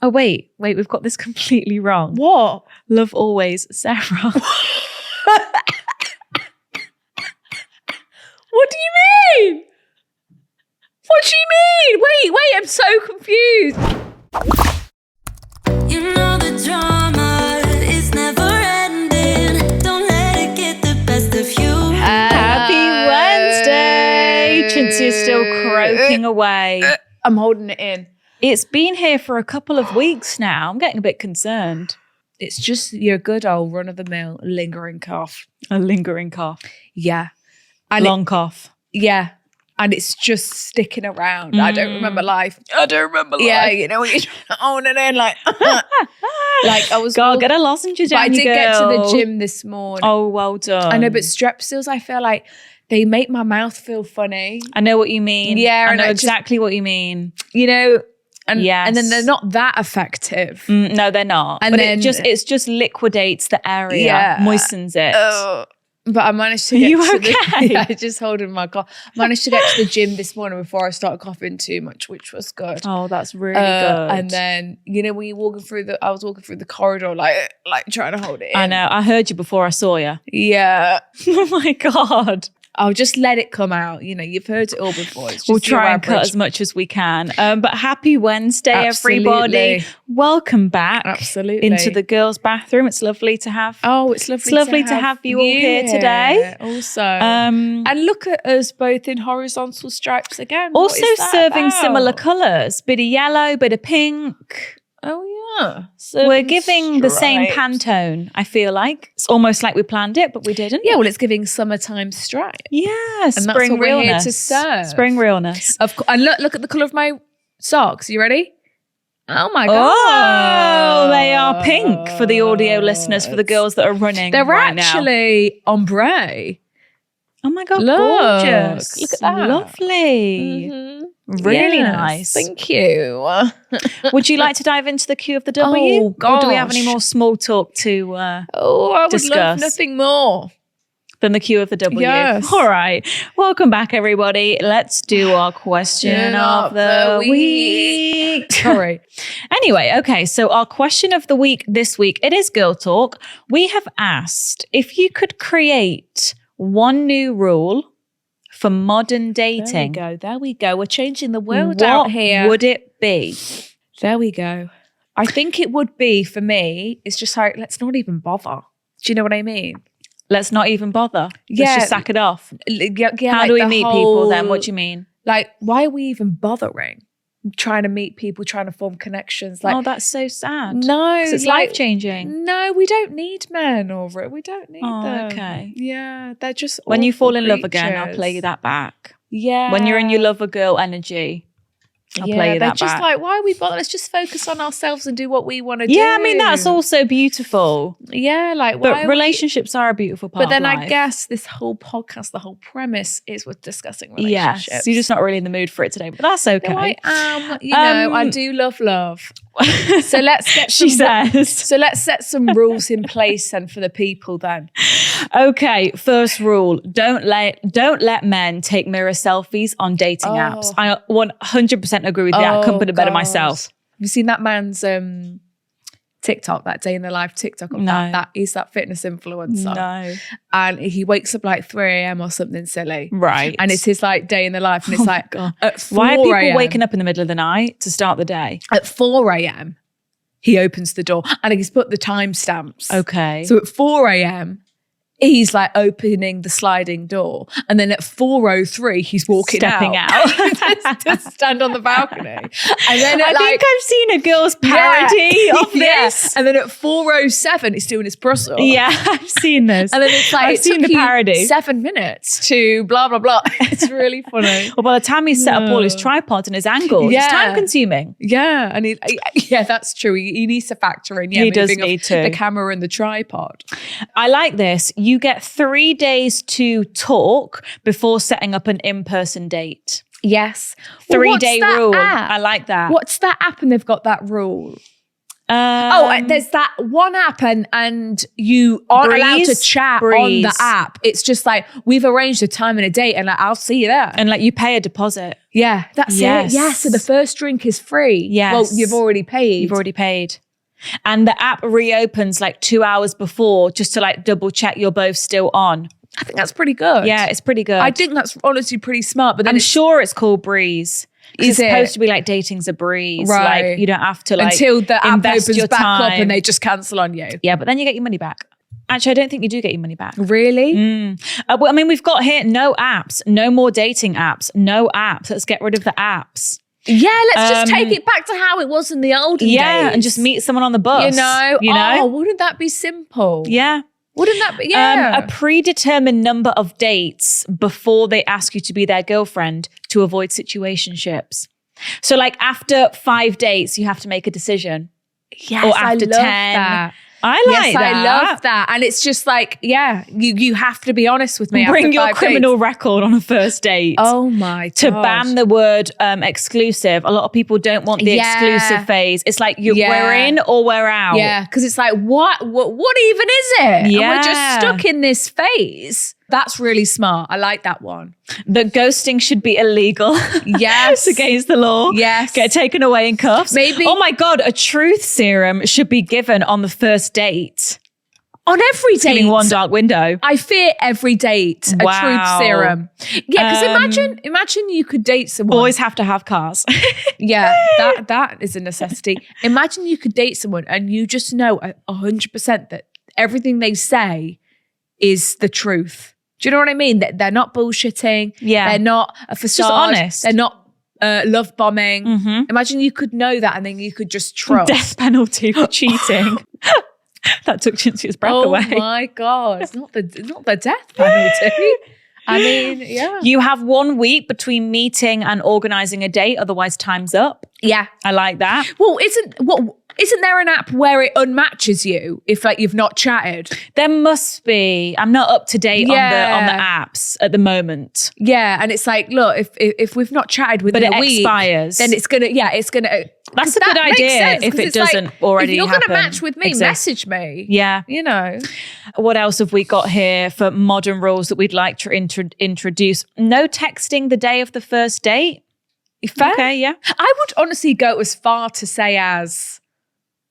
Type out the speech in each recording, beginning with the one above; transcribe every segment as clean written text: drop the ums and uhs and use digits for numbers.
Oh, wait, we've got this completely wrong. What? Love always, Sarah. What do you mean? What do you mean? Wait, I'm so confused. You know the drama is never ending. Don't let it get the best of you. Happy Wednesday. Chintzy is still croaking away. I'm holding it in. It's been here for a couple of weeks now. I'm getting a bit concerned. It's just your good old run-of-the-mill lingering cough. A lingering cough. Yeah. Long cough. Yeah. And it's just sticking around. I don't remember life. Yeah, you know, when you're on and in like I was... God, get a lozenge down, but I did girl. get to the gym this morning. Oh, well done. I know, but Strepsils, I feel like they make my mouth feel funny. I know what you mean. Yeah. I know exactly what you mean. You know... And yes. then they're not that effective. No, they're not. And but then, it just liquidates the area, yeah, moistens it. But I managed to get you to okay? Yeah, I just holding my cough. Managed to get to the gym this morning before I started coughing too much, which was good. Oh, that's really good. And then, you know, when you're walking through I was walking through the corridor, like trying to hold it in. I know. I heard you before I saw you. Yeah. Oh my God. I'll just let it come out. You know, you've heard it all before. It's just We'll try and average. cut as much as we can. But happy Wednesday, Absolutely. everybody. Welcome back. Absolutely. Into the girls' bathroom. It's lovely to have. Oh, it's lovely to have you all here today. Also. And look at us both in horizontal stripes again. What Also is that serving about? similar colours. Bit of yellow, bit of pink. Oh, yeah. We're giving the same stripes. Pantone, I feel like. It's almost like we planned it, but we didn't. Yeah, well, it's giving summertime stripe. Yeah, And spring that's what we're realness. here to serve. Spring realness. Of course. And look at the colour of my socks. You ready? Oh, my God. Oh, they are pink for the audio listeners, for the girls that are running They're right actually ombre. Oh my God, Look. gorgeous. Look at that. Lovely. Mhm. Really Yes, nice. Thank you. Would you like to dive into the Q of the W? Oh, Or do we have any gosh. more small talk to I would love discuss nothing more. than the Q of the W? Yes. All right. Welcome back, everybody. Let's do our question of the week. Sorry. Anyway, okay. So our question of the week this week, it is Girl Talk. We have asked if you could create one new rule for modern dating. There we go. We're changing the world out here. What would it be? There we go. I think it would be, for me, it's just like, let's not even bother. Do you know what I mean? Let's not even bother. Yeah. Let's just sack it off. Yeah, How like do we the meet people then? What do you mean? Like, why are we even bothering? Trying to meet people, trying to form connections. Like, oh, that's so sad. no. 'Cause it's like, life-changing. No, we don't need men over it. We don't need Oh, them. okay. Yeah, they're just When you awful fall in love again, I'll creatures. play you that back. Yeah. When you're in your lover girl energy, I'll play you they're that just back. like, why are we bother? Let's just focus on ourselves and do what we want to do. Yeah, I mean, that's also beautiful. Yeah, like, why But are we- relationships are a beautiful part But then of I life. guess this whole podcast, the whole premise is we're discussing relationships. Yes, you're just not really in the mood for it today, but that's okay. No, I am. You know, I do love love. So let's get She some, says. So let's set some rules in place then for the people then. Okay, first rule: don't let men take mirror selfies on dating apps. I 100% agree with that. I couldn't put it better God. myself. Have you seen that man's TikTok, that day in the life TikTok of No. that he's that fitness influencer. No, And he wakes up like 3 a.m. or something silly. right? And it's his like day in the life. And it's like God. at 4 Why are people a.m. waking up in the middle of the night to start the day? At 4 a.m. he opens the door and he's put the timestamps. Okay. So at 4 a.m. he's like opening the sliding door. And then at 4:03 he's walking Stepping out. to stand on the balcony. And then I at think I've seen a girl's parody of this. And then at 4:07 he's doing his Brussels. Yeah, I've seen this. And then it's like, I've it seen took the you parody. 7 minutes to blah, blah, blah. It's really funny. Well, by the time he's set up all his tripods and his angles, it's Yeah. time consuming. Yeah, and that's true. He needs to factor in. Yeah, He does moving need off to. the camera and the tripod. I like this. You get 3 days to talk before setting up an in-person date. Yes, 3-day rule. I like that. What's that app? And they've got that rule. There's that one app and you aren't allowed to chat on the app. It's just like, we've arranged a time and a date and like, I'll see you there. And like you pay a deposit. Yeah, that's it. Yeah, so the first drink is free. Yes. Well, you've already paid. You've already paid. And the app reopens like 2 hours before just to like double check you're both still on. I think that's pretty good. Yeah, it's pretty good. I think that's honestly pretty smart. But then I'm sure it's called Breeze. It's supposed to be like dating's a breeze. Right. Like you don't have to like until the app invest opens your back time. up and they just cancel on you. Yeah, but then you get your money back. Actually, I don't think you do get your money back. Really? Well, I mean, we've got here no apps, no more dating apps, no apps. Let's get rid of the apps. Yeah, let's just take it back to how it was in the olden days. Yeah, and just meet someone on the bus. You know? Oh, wouldn't that be simple? Yeah. Wouldn't that be? Yeah. A predetermined number of dates before they ask you to be their girlfriend to avoid situationships. So like after 5 dates, you have to make a decision. Yes, or after I love 10. that. I like that. I love that. And it's just like, yeah, you have to be honest with me. Bring after your 5 criminal dates. record on a first date. Oh my god. To ban the word exclusive. A lot of people don't want the exclusive phase. It's like we're in or we're out. Yeah, because it's like, what even is it? Yeah. And we're just stuck in this phase. That's really smart. I like that one. That ghosting should be illegal. Yes. It's against the law. Yes. Get taken away in cuffs. Maybe. Oh my God, a truth serum should be given on the first date. On every date. In one dark window. I fear every date a truth serum. Yeah, because imagine you could date someone. Boys have to have cars. Yeah, that is a necessity. Imagine you could date someone and you just know 100% that everything they say is the truth. Do you know what I mean? That they're not bullshitting. Yeah. They're not a facade. Just honest. They're not love bombing. Mm-hmm. Imagine you could know that and then you could just trust. Death penalty for cheating. That took Cinzia's breath away. Oh my God. It's not the death penalty. I mean, yeah. You have 1 week between meeting and organising a date, otherwise time's up. Yeah. I like that. Well, isn't there an app where it unmatches you if like you've not chatted? There must be. I'm not up to date on the apps at the moment. Yeah, and it's like, look, if we've not chatted within a week, expires, then it's gonna. That's a good idea if it doesn't already if you're happen. Gonna match with me, message me. Yeah, you know. What else have we got here for modern rules that we'd like to introduce? No texting the day of the first date. Fair. Okay, yeah. I would honestly go as far to say as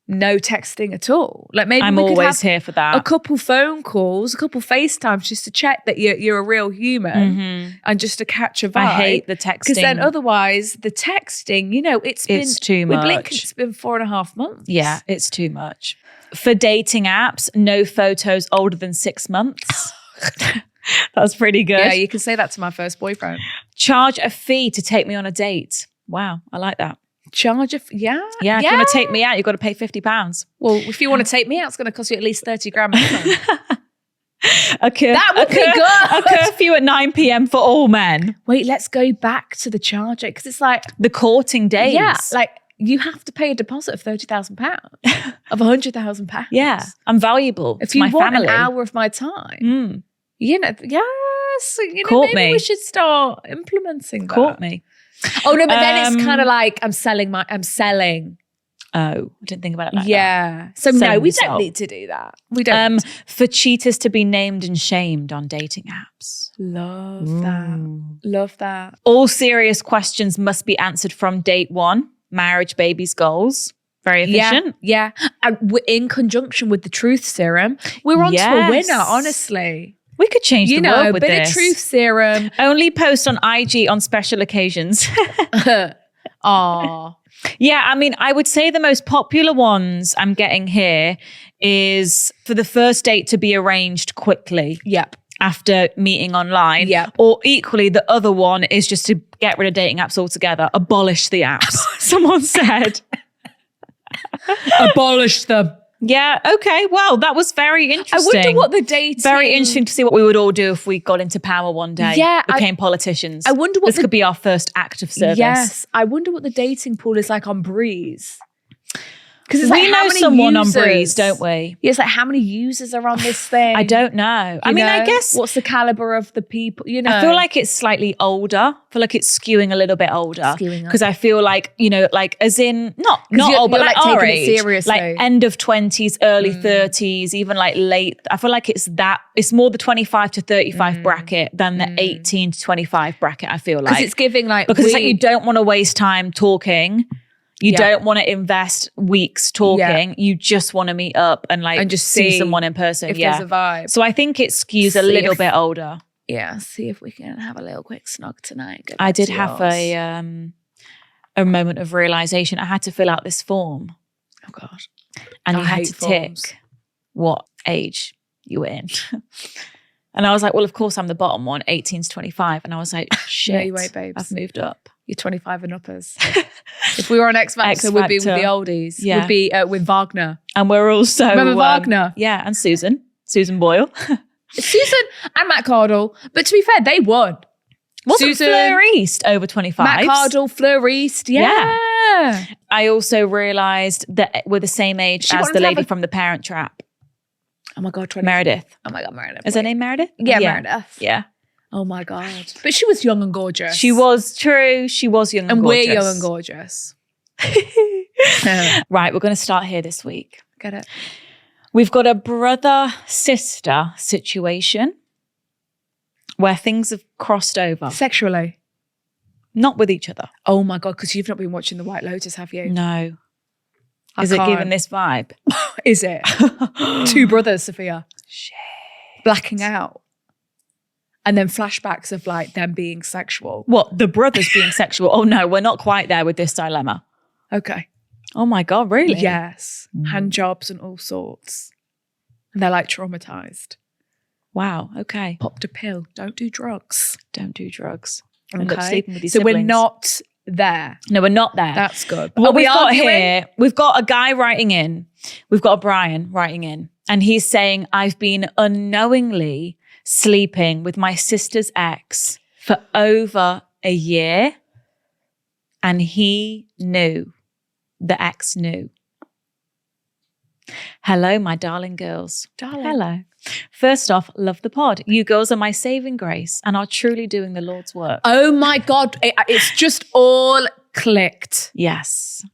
no texting at all. Like maybe I'm we could always have here for that. A couple phone calls, a couple FaceTimes just to check that you're a real human and just to catch a vibe. I hate the texting. Because then otherwise the texting, it's too much. With Blink, it's been 4.5 months. Yeah, it's too much. For dating apps, no photos older than 6 months. That's pretty good. Yeah, you can say that to my first boyfriend. Charge a fee to take me on a date. Wow, I like that. Charge a fee? Yeah. Yeah, if you want to take me out, you've got to pay £50. Well, if you want to take me out, it's going to cost you at least 30 grand minimum. That would be good. A curfew at 9 p.m. for all men. Wait, let's go back to the charge because it's like the courting days. Yeah, like you have to pay a deposit of £30,000 of £100,000. Yeah, I'm valuable. If to you my want family. an hour of my time, yes, Court maybe me. we should start implementing that. Court me. Oh no, but then it's kind of like I'm selling. Oh, I didn't think about it like that. Yeah. So no, we don't need to do that. We don't. For cheaters to be named and shamed on dating apps. Love that. Love that. All serious questions must be answered from date 1. Marriage, babies, goals. Very efficient. Yeah. And in conjunction with the truth serum, we're on to a winner, honestly. We could change the world with a bit this. of truth serum. Only post on IG on special occasions. Aww. Yeah, I mean, I would say the most popular ones I'm getting here is for the first date to be arranged quickly. Yep. After meeting online. Yep. Or equally, the other one is just to get rid of dating apps altogether. Abolish the apps. Someone said. Abolish them. Yeah, okay. Well, that was very interesting. I wonder what the dating... Very interesting to see what we would all do if we got into power one day. Yeah. Became politicians. I wonder what this could be our first act of service. Yes. I wonder what the dating pool is like on Breeze. Because it's we like, how know many someone users? on Breeze, don't we? Yeah, it's like, how many users are on this thing? I don't know. I mean, I guess what's the caliber of the people? You know, I feel like it's slightly older. I feel like it's skewing a little bit older. Skewing up. Because I feel like, like as in, not you're- old, but you're, like like, our taking it age. seriously. Like end of 20s, early 30s, even like late. I feel like it's more the 25 to 35 bracket than the 18 to 25 bracket, I feel like. because it's giving like Because it's like you don't want to waste time talking. You Yeah. don't want to invest weeks talking. Yeah. You just want to meet up and like And just see see someone in person. if Yeah. there's a vibe. So I think it skews a See little if- bit older. Yeah, see if we can have a little quick snug tonight. Go I back did to have yours. a moment of realization. I had to fill out this form, Oh God. and I you had hate to forms. tick what age you were in. And I was like, well, of course I'm the bottom one, 18 to 25. And I was like, shit, you ain't, babes. I've moved up. You're 25 and uppers. If we were on X Factor, we'd be with the X-Factor. oldies. Yeah. We'd be with Wagner. And we're also Remember Wagner? Yeah, and Susan Boyle. Susan and Matt Cardle. But to be fair, they won. Wasn't Fleur East over 25? Matt Cardle, Fleur East. Yeah. I also realised that we're the same age She as wanted the to have lady a- from The Parent Trap, Oh my God. 20. Meredith. Oh my God, Meredith. Is her name Meredith? Yeah, Meredith. Yeah. Oh my God. But she was young and gorgeous. She was true. She was young and And gorgeous. we're young and gorgeous. Right, we're going to start here this week. Get it? We've got a brother-sister situation where things have crossed over. Sexually. Not with each other. Oh my God, because you've not been watching The White Lotus, have you? No. I Is it can't. giving this vibe? Is it? Two brothers, Sophia. Shit. Blacking out. And then flashbacks of like them being sexual. What? The brothers being sexual? Oh no, we're not quite there with this dilemma. Okay. Oh my God, really? Yes. Hand jobs and all sorts. And they're like traumatized. Wow, okay. Popped a pill. Don't do drugs. Don't do drugs. End up Okay. sleeping with your So we're siblings. not there. No, we're not there. That's good. What Are we we've got arguing? here, we've got a guy writing in. We've got a Brian writing in. And he's saying, I've been unknowingly sleeping with my sister's ex for over a year. And he knew. The ex knew. Hello, my darling girls. Darling. Hello. First off, love the pod. You girls are my saving grace and are truly doing the Lord's work. Oh my God. It's just all clicked. Yes.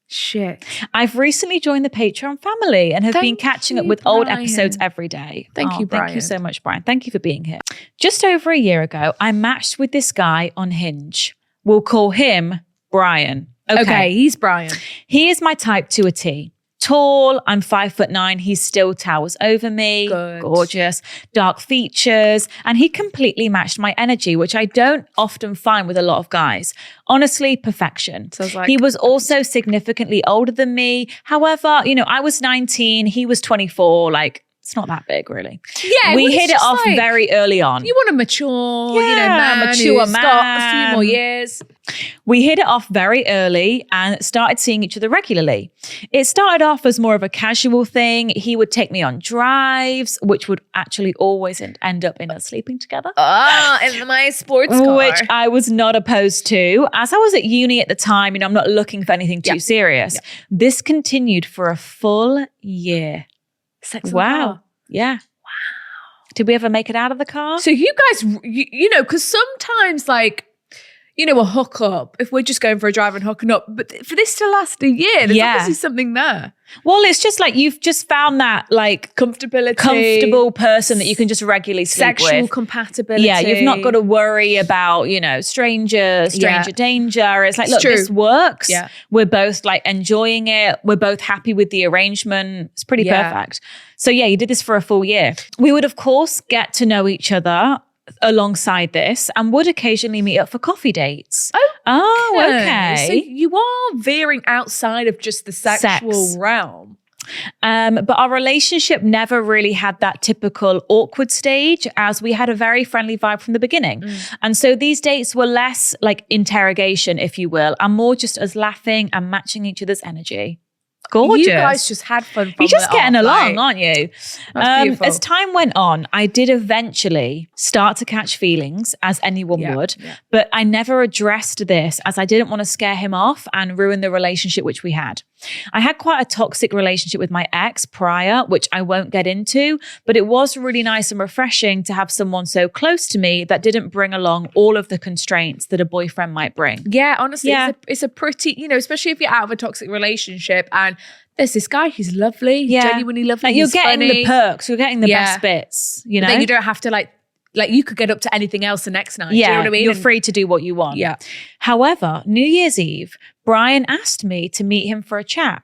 Shit. I've recently joined the Patreon family and have been Thank catching up you, with old Brian. episodes every day. Thank you, Thank Brian. you so much, Brian. Thank you for being here. Just over a year ago, I matched with this guy on Hinge. We'll call him Brian. Okay, he's Brian. He is my type to a T. Tall, I'm 5'9". He still towers over me. Good. Gorgeous, dark features, and he completely matched my energy, which I don't often find with a lot of guys. Honestly, perfection. Sounds like- He was also significantly older than me. However, I was 19, he was 24. Like, it's not that big, really. Yeah, we well, it's hit it just off like, very early on. You want a mature, Yeah, man, mature who's got a man. few more years. We hit it off very early and started seeing each other regularly. It started off as more of a casual thing. He would take me on drives, which would actually always end up in us sleeping together. In my sports car. Which I was not opposed to. As I was at uni at the time, I'm not looking for anything too serious. This continued for a full year. Sex in the Wow. car. Yeah. Wow. Did we ever make it out of the car? So you guys, because sometimes like, a hookup, if we're just going for a drive and hooking up, but for this to last a year, there's obviously something there. Well, it's just like you've just found that like Comfortability. comfortable person that you can just regularly sleep Sexual with. compatibility. Yeah, you've not got to worry about, stranger danger. It's like, look, true. this works. Yeah. We're both like enjoying it. We're both happy with the arrangement. It's pretty perfect. So yeah, you did this for a full year. We would, of course, get to know each other alongside this and would occasionally meet up for coffee dates. Oh, okay. So you are veering outside of just the sexual realm. But our relationship never really had that typical awkward stage, as we had a very friendly vibe from the beginning. And so these dates were less like interrogation, if you will, and more just us laughing and matching each other's energy. Gorgeous. You guys just had fun from You're just the getting off, along, like- aren't you? That's beautiful. As time went on, I did eventually start to catch feelings, as anyone would, but I never addressed this as I didn't want to scare him off and ruin the relationship which we had. I had quite a toxic relationship with my ex prior, which I won't get into, but it was really nice and refreshing to have someone so close to me that didn't bring along all of the constraints that a boyfriend might bring. Yeah, honestly, Yeah. It's a pretty, especially if you're out of a toxic relationship and there's this guy, he's lovely, genuinely lovely. Like, you're he's getting funny. the perks, you're getting the best bits, you know? Then you don't have to like you could get up to anything else the next night. Yeah, Do you know what I mean? you're free to do what you want. Yeah. However, New Year's Eve, Brian asked me to meet him for a chat.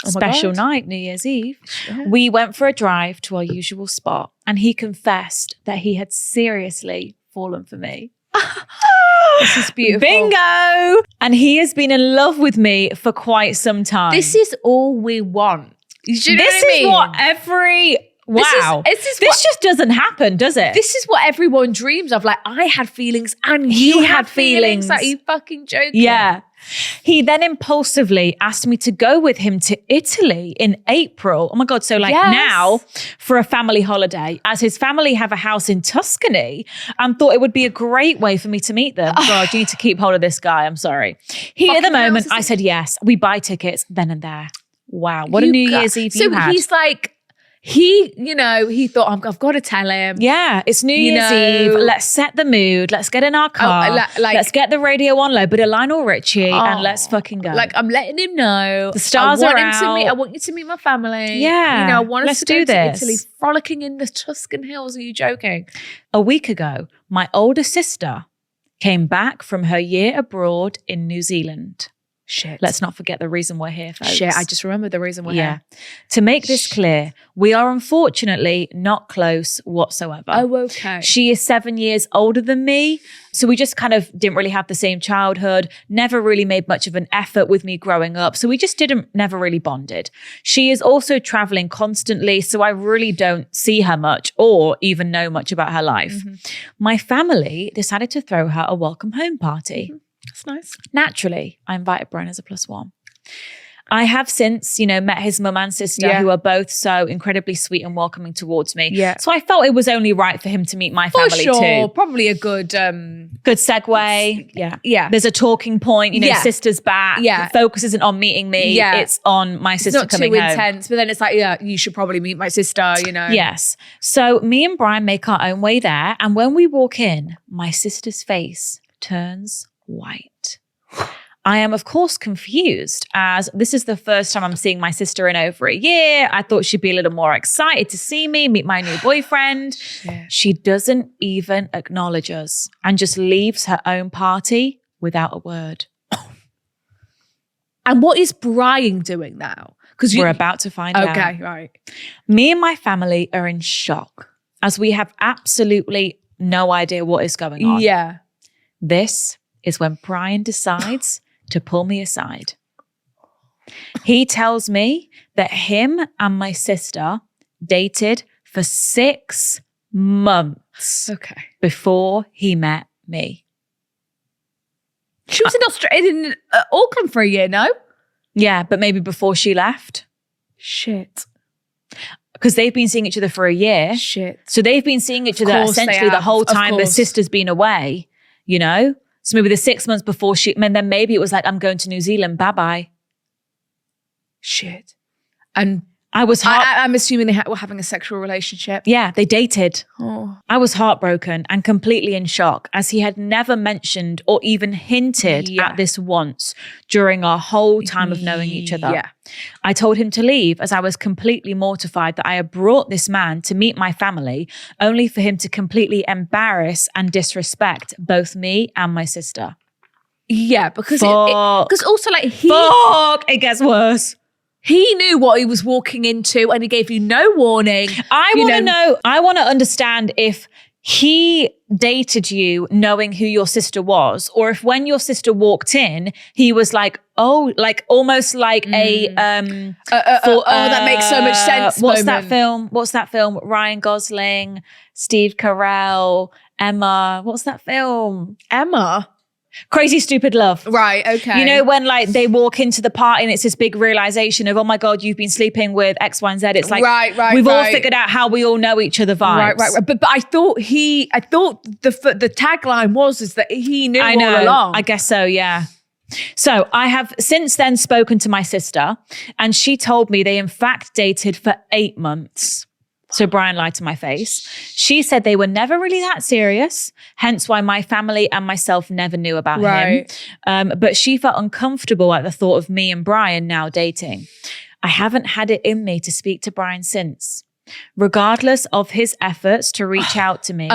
Oh my Special God. night, New Year's Eve. Yeah. We went for a drive to our usual spot and he confessed that he had seriously fallen for me. This is beautiful. Bingo! And he has been in love with me for quite some time. This is all we want. Do you know This what I mean? is what every... Wow. This This just doesn't happen, does it? This is what everyone dreams of. Like, I had feelings and you had feelings. Are you fucking joking? Yeah. He then impulsively asked me to go with him to Italy in April. Oh my God. So like Yes. now for a family holiday, as his family have a house in Tuscany and thought it would be a great way for me to meet them. God, you need to keep hold of this guy. I'm sorry. He at the Fucking moment, houses. I said, yes, we buy tickets then and there. Wow. What a New Year's Eve you had. So he's like, he thought, I've got to tell him. Yeah, it's New You Year's know- Eve. Let's set the mood. Let's get in our car. like- let's get the radio on low, bit of Lionel Richie, and let's fucking go. Like, I'm letting him know. The stars I want are him to meet. out. I want you to meet my family. Yeah, I want us let's to go do to this. Italy, frolicking in the Tuscan hills. Are you joking? A week ago, my older sister came back from her year abroad in New Zealand. Shit. Let's not forget the reason we're here, folks. Shit. I just remember the reason we're here. To make this clear, we are unfortunately not close whatsoever. Oh, okay. She is 7 years older than me. So we just kind of didn't really have the same childhood, never really made much of an effort with me growing up. So we just never really bonded. She is also traveling constantly. So I really don't see her much or even know much about her life. Mm-hmm. My family decided to throw her a welcome home party. That's nice. Naturally, I invited Brian as a +1. I have since, met his mum and sister Yeah. who are both so incredibly sweet and welcoming towards me. Yeah. So I felt it was only right for him to meet my For family sure. too. Probably a good Good segue. Yeah. Yeah. There's a talking point, Yeah. sister's back. Yeah. The focus isn't on meeting me. Yeah. It's on my It's sister not too coming home. intense, but then it's like, yeah, you should probably meet my sister, Yes. So me and Brian make our own way there. And when we walk in, my sister's face turns white. I am, of course, confused as this is the first time I'm seeing my sister in over a year. I thought she'd be a little more excited to see me, meet my new boyfriend. Yeah. She doesn't even acknowledge us and just leaves her own party without a word. And what is Brian doing now? Because We're about to find out. Okay, right. Me and my family are in shock as we have absolutely no idea what is going on. Yeah. This is when Brian decides to pull me aside. He tells me that him and my sister dated for 6 months Okay. before he met me. She was in Auckland for a year, no? Yeah, but maybe before she left. Shit. Because they've been seeing each other for a year. Shit. So they've been seeing each Of other course they essentially the have, whole of time the course. sister's been away, So maybe the 6 months before and then maybe it was like, I'm going to New Zealand, bye-bye. Shit. And I was I'm assuming they were having a sexual relationship. Yeah, they dated. Oh. I was heartbroken and completely in shock as he had never mentioned or even hinted Yeah. at this once during our whole time of knowing each other. Yeah. I told him to leave as I was completely mortified that I had brought this man to meet my family only for him to completely embarrass and disrespect both me and my sister. Yeah, because Fuck. because also like Fuck, it gets worse. he knew what he was walking into and he gave you no warning. I want to understand if he dated you knowing who your sister was, or if when your sister walked in, he was like, oh, like almost like that makes so much sense. What's moment. that film? Ryan Gosling, Steve Carell, Emma. What's that film? Emma. Crazy Stupid Love. Right, okay. When like they walk into the party and it's this big realization of, oh my God, you've been sleeping with X, Y, and Z. It's like, we've all figured out how we all know each other vibes. Right. But I thought the tagline was is that he knew all along. I guess so, yeah. So I have since then spoken to my sister, and she told me they in fact dated for 8 months. So Brian lied to my face. She said they were never really that serious, hence why my family and myself never knew about him. But she felt uncomfortable at the thought of me and Brian now dating. I haven't had it in me to speak to Brian since. Regardless of his efforts to reach out to me,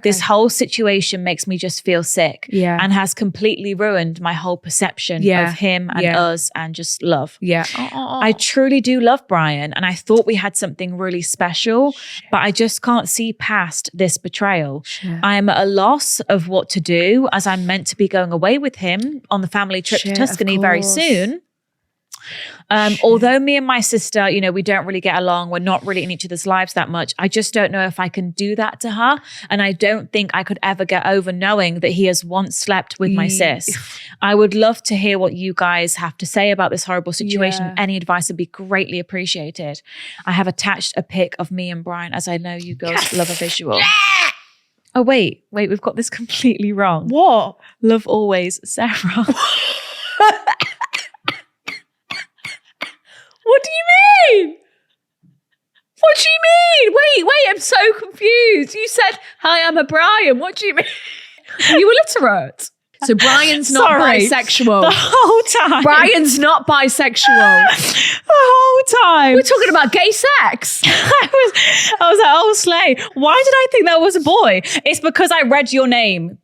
this whole situation makes me just feel sick and has completely ruined my whole perception of him and us and just love. I truly do love Brian, and I thought we had something really special, but I just can't see past this betrayal. I am at a loss of what to do, as I'm meant to be going away with him on the family trip to Tuscany very soon. Although me and my sister, you know, we don't really get along. We're not really in each other's lives that much. I just don't know if I can do that to her. And I don't think I could ever get over knowing that he has once slept with my sis. I would love to hear what you guys have to say about this horrible situation. Any advice would be greatly appreciated. I have attached a pic of me and Brian, as I know you girls love a visual. Oh, wait, we've got this completely wrong. What? Love always, Sarah. What do you mean? What do you mean? Wait, I'm so confused. You said, hi, I'm a Brian. What do you mean? Are you illiterate? So Brian's not bisexual. The whole time. Brian's not bisexual. The whole time. We're talking about gay sex. I was like, oh, slay. Why did I think that was a boy? It's because I read your name.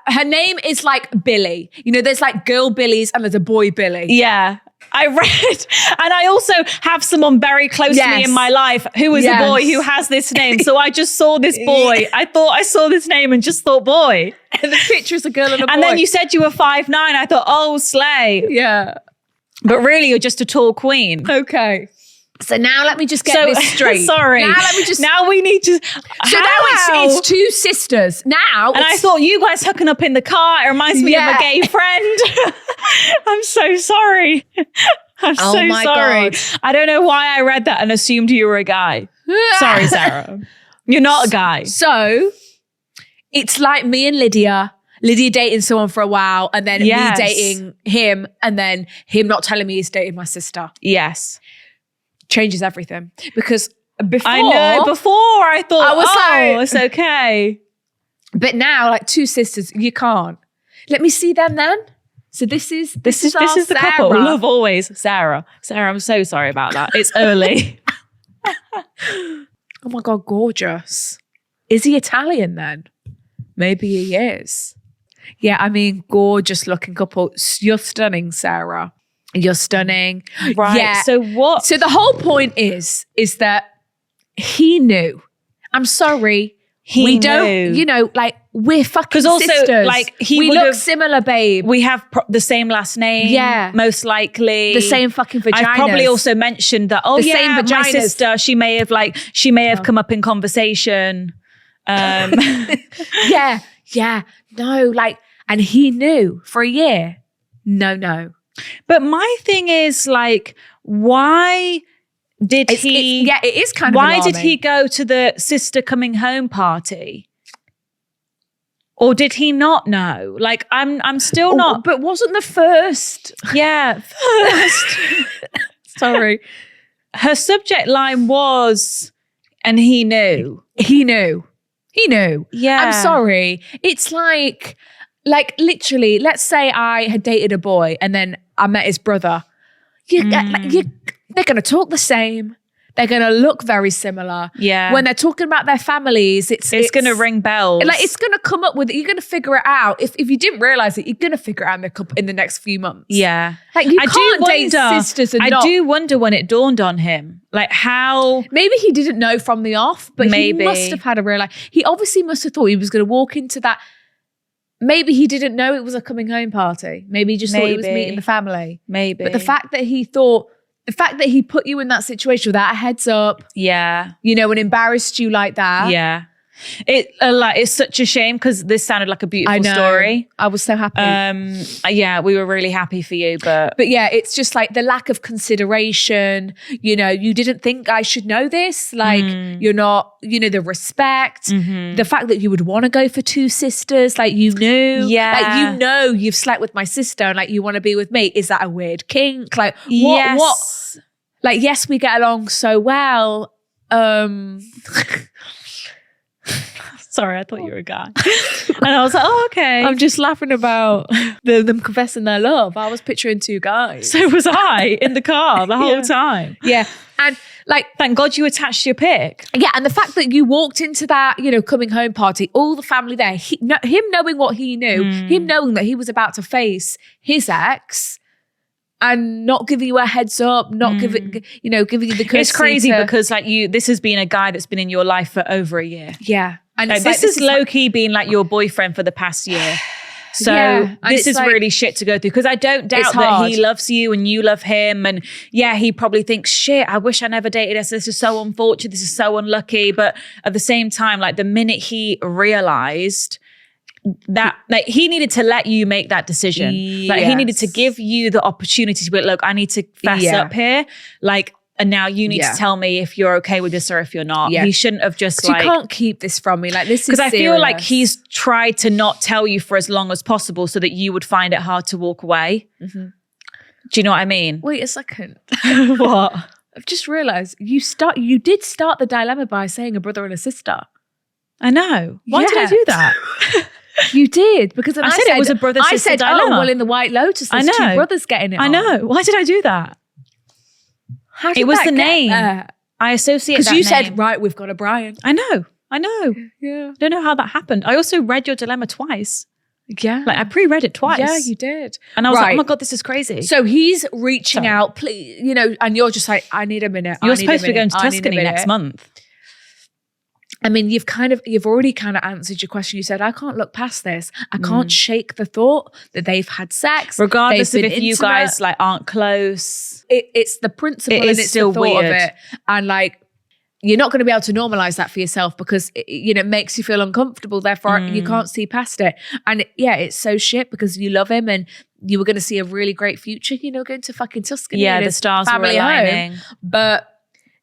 Her name is like Billy. You know, there's like girl Billies and there's a boy Billy. Yeah. I read, and I also have someone very close to me in my life who is a boy who has this name. So I just saw this boy. I thought I saw this name and just thought boy. And the picture is a girl and a boy. And then you said you were 5'9". I thought, oh, slay. Yeah. But really, you're just a tall queen. Okay. So now let me just get this straight. Sorry. Now we need to. So now it's two sisters. Now. And I thought you guys hooking up in the car. It reminds me of a gay friend. I'm so sorry. I'm so sorry. God. I don't know why I read that and assumed you were a guy. Sorry, Sarah. You're not a guy. So it's like me and Lydia dating someone for a while, and then me dating him, and then him not telling me he's dating my sister. Yes. Changes everything. Because before I thought, I was like, it's okay. But now, like two sisters, you can't. Let me see them then. So this is the Sarah. Couple. Love always, Sarah. Sarah, I'm so sorry about that. It's early. Oh my God, gorgeous. Is he Italian then? Maybe he is. Yeah, I mean, gorgeous looking couple. You're stunning, Sarah. You're stunning. Right. Yeah. So what? So the whole point is that he knew. I'm sorry. We don't, you know, like we're fucking sisters. Like we look similar, babe. We have the same last name. Yeah. Most likely. The same fucking vaginas. I've probably also mentioned that, same vaginas. My sister, she may have come up in conversation. Yeah. No, like, and he knew for a year. No. But my thing is like, why did he? It is kind of. Why did he go to the sister coming home party? Or did he not know? Like, I'm still not. But wasn't the first? Yeah, first. Sorry. Her subject line was, and he knew. He knew. Yeah. I'm sorry. It's like literally, let's say I had dated a boy and then I met his brother. They're going to talk the same. They're going to look very similar. Yeah. When they're talking about their families, it's going to ring bells. Like, it's going to come up with it. You're going to figure it out. If you didn't realize it, you're going to figure it out in the next few months. Yeah. Like, you can't date sisters and I do wonder when it dawned on him. Like, how. Maybe he didn't know from the off, but he must have had a real. He obviously must have thought he was going to walk into that. Maybe he didn't know it was a coming home party. Maybe he just thought he was meeting the family. Maybe. But the fact that he put you in that situation without a heads up. Yeah. You know, and embarrassed you like that. Yeah. It's such a shame because this sounded like a beautiful story. I was so happy. Yeah, we were really happy for you, but yeah, it's just like the lack of consideration. You know, you didn't think I should know this. Like, you're not, you know, the respect, the fact that you would want to go for two sisters. Like, you knew, like, you know, you've slept with my sister and like you want to be with me. Is that a weird kink? Like, what? Like, yes, we get along so well. Sorry, I thought you were a guy. And I was like, oh, okay. I'm just laughing about them confessing their love. I was picturing two guys. So was I in the car the whole time. Yeah. And like, thank God you attached your pic. Yeah. And the fact that you walked into that, you know, coming home party, all the family there, him knowing what he knew, him knowing that he was about to face his ex and not giving you a heads up, not giving you the courtesy. It's crazy because like this has been a guy that's been in your life for over a year. Yeah. And like, this is low-key being like your boyfriend for the past year. So this is like, really shit to go through because I don't doubt that he loves you and you love him. And yeah, he probably thinks, shit, I wish I never dated this. This is so unfortunate. This is so unlucky. But at the same time, like the minute he realized that like he needed to let you make that decision. Like he needed to give you the opportunity to be like, look, I need to fess up here. Like, and now you need to tell me if you're okay with this or if you're not. He shouldn't have just like... You can't keep this from me. Like, this is because I feel like he's tried to not tell you for as long as possible so that you would find it hard to walk away. Do you know what I mean? Wait a second. What? I've just realised you did start the dilemma by saying a brother and a sister. I know. Why did I do that? You did, because then I said it was a brother-sister dilemma. Oh, well, in the White Lotus, there's two brothers getting it on. I know. Why did I do that? How did it was that the get name. there? I associate that because you name. said, right, we've got a Brian. I know. Yeah. I don't know how that happened. I also read your dilemma twice. Yeah. Like I pre-read it twice. Yeah, you did. And I was like, oh my God, this is crazy. So he's reaching out, please, you know, and you're just like, I need a minute. You're supposed to be going to Tuscany next month. I mean, you've already kind of answered your question. You said, I can't look past this. I can't shake the thought that they've had sex. Regardless of if you guys like aren't close. It's the principle and it's still the thought weird. of it. And like, you're not going to be able to normalize that for yourself because it makes you feel uncomfortable. Therefore, you can't see past it. And it's so shit because you love him and you were going to see a really great future, going to fucking Tuscany. Yeah, the stars were aligning. But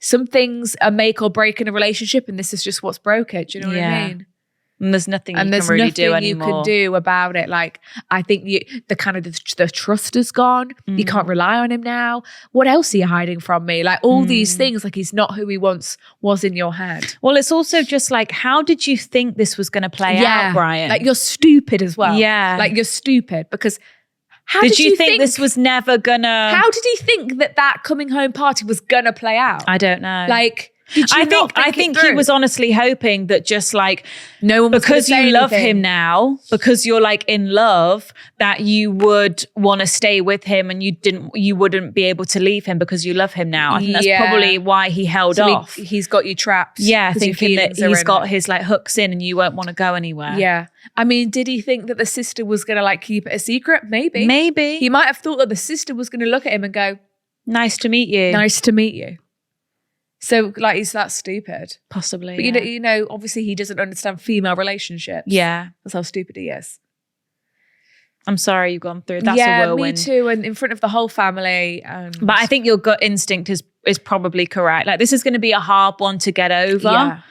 some things are make or break in a relationship, and this is just what's broke it. Do you know what I mean? And there's nothing you can really do anymore. You can do about it. Like, I think the trust is gone. You can't rely on him now. What else are you hiding from me? Like all these things, like he's not who he once was in your head. Well, it's also just like, how did you think this was going to play out, Brian? Like you're stupid as well. Yeah. Like you're stupid because how did you think this was never gonna... How did he think that coming home party was gonna play out? I don't know. Like... I think he was honestly hoping that just like no one was because you anything. love him now, because you're like in love, that you would want to stay with him and you wouldn't be able to leave him because you love him now. I think that's probably why he held off. He's got you trapped. Yeah, thinking that he's got his like hooks in and you won't want to go anywhere. Yeah. I mean, did he think that the sister was going to like keep it a secret? Maybe. Maybe. He might have thought that the sister was going to look at him and go, nice to meet you. Nice to meet you. So, like, he's that stupid. Possibly. But, you know, obviously he doesn't understand female relationships. Yeah. That's how stupid he is. I'm sorry you've gone through. That's a whirlwind. Me too. And in front of the whole family. But I think your gut instinct is probably correct. Like, this is going to be a hard one to get over. Yeah.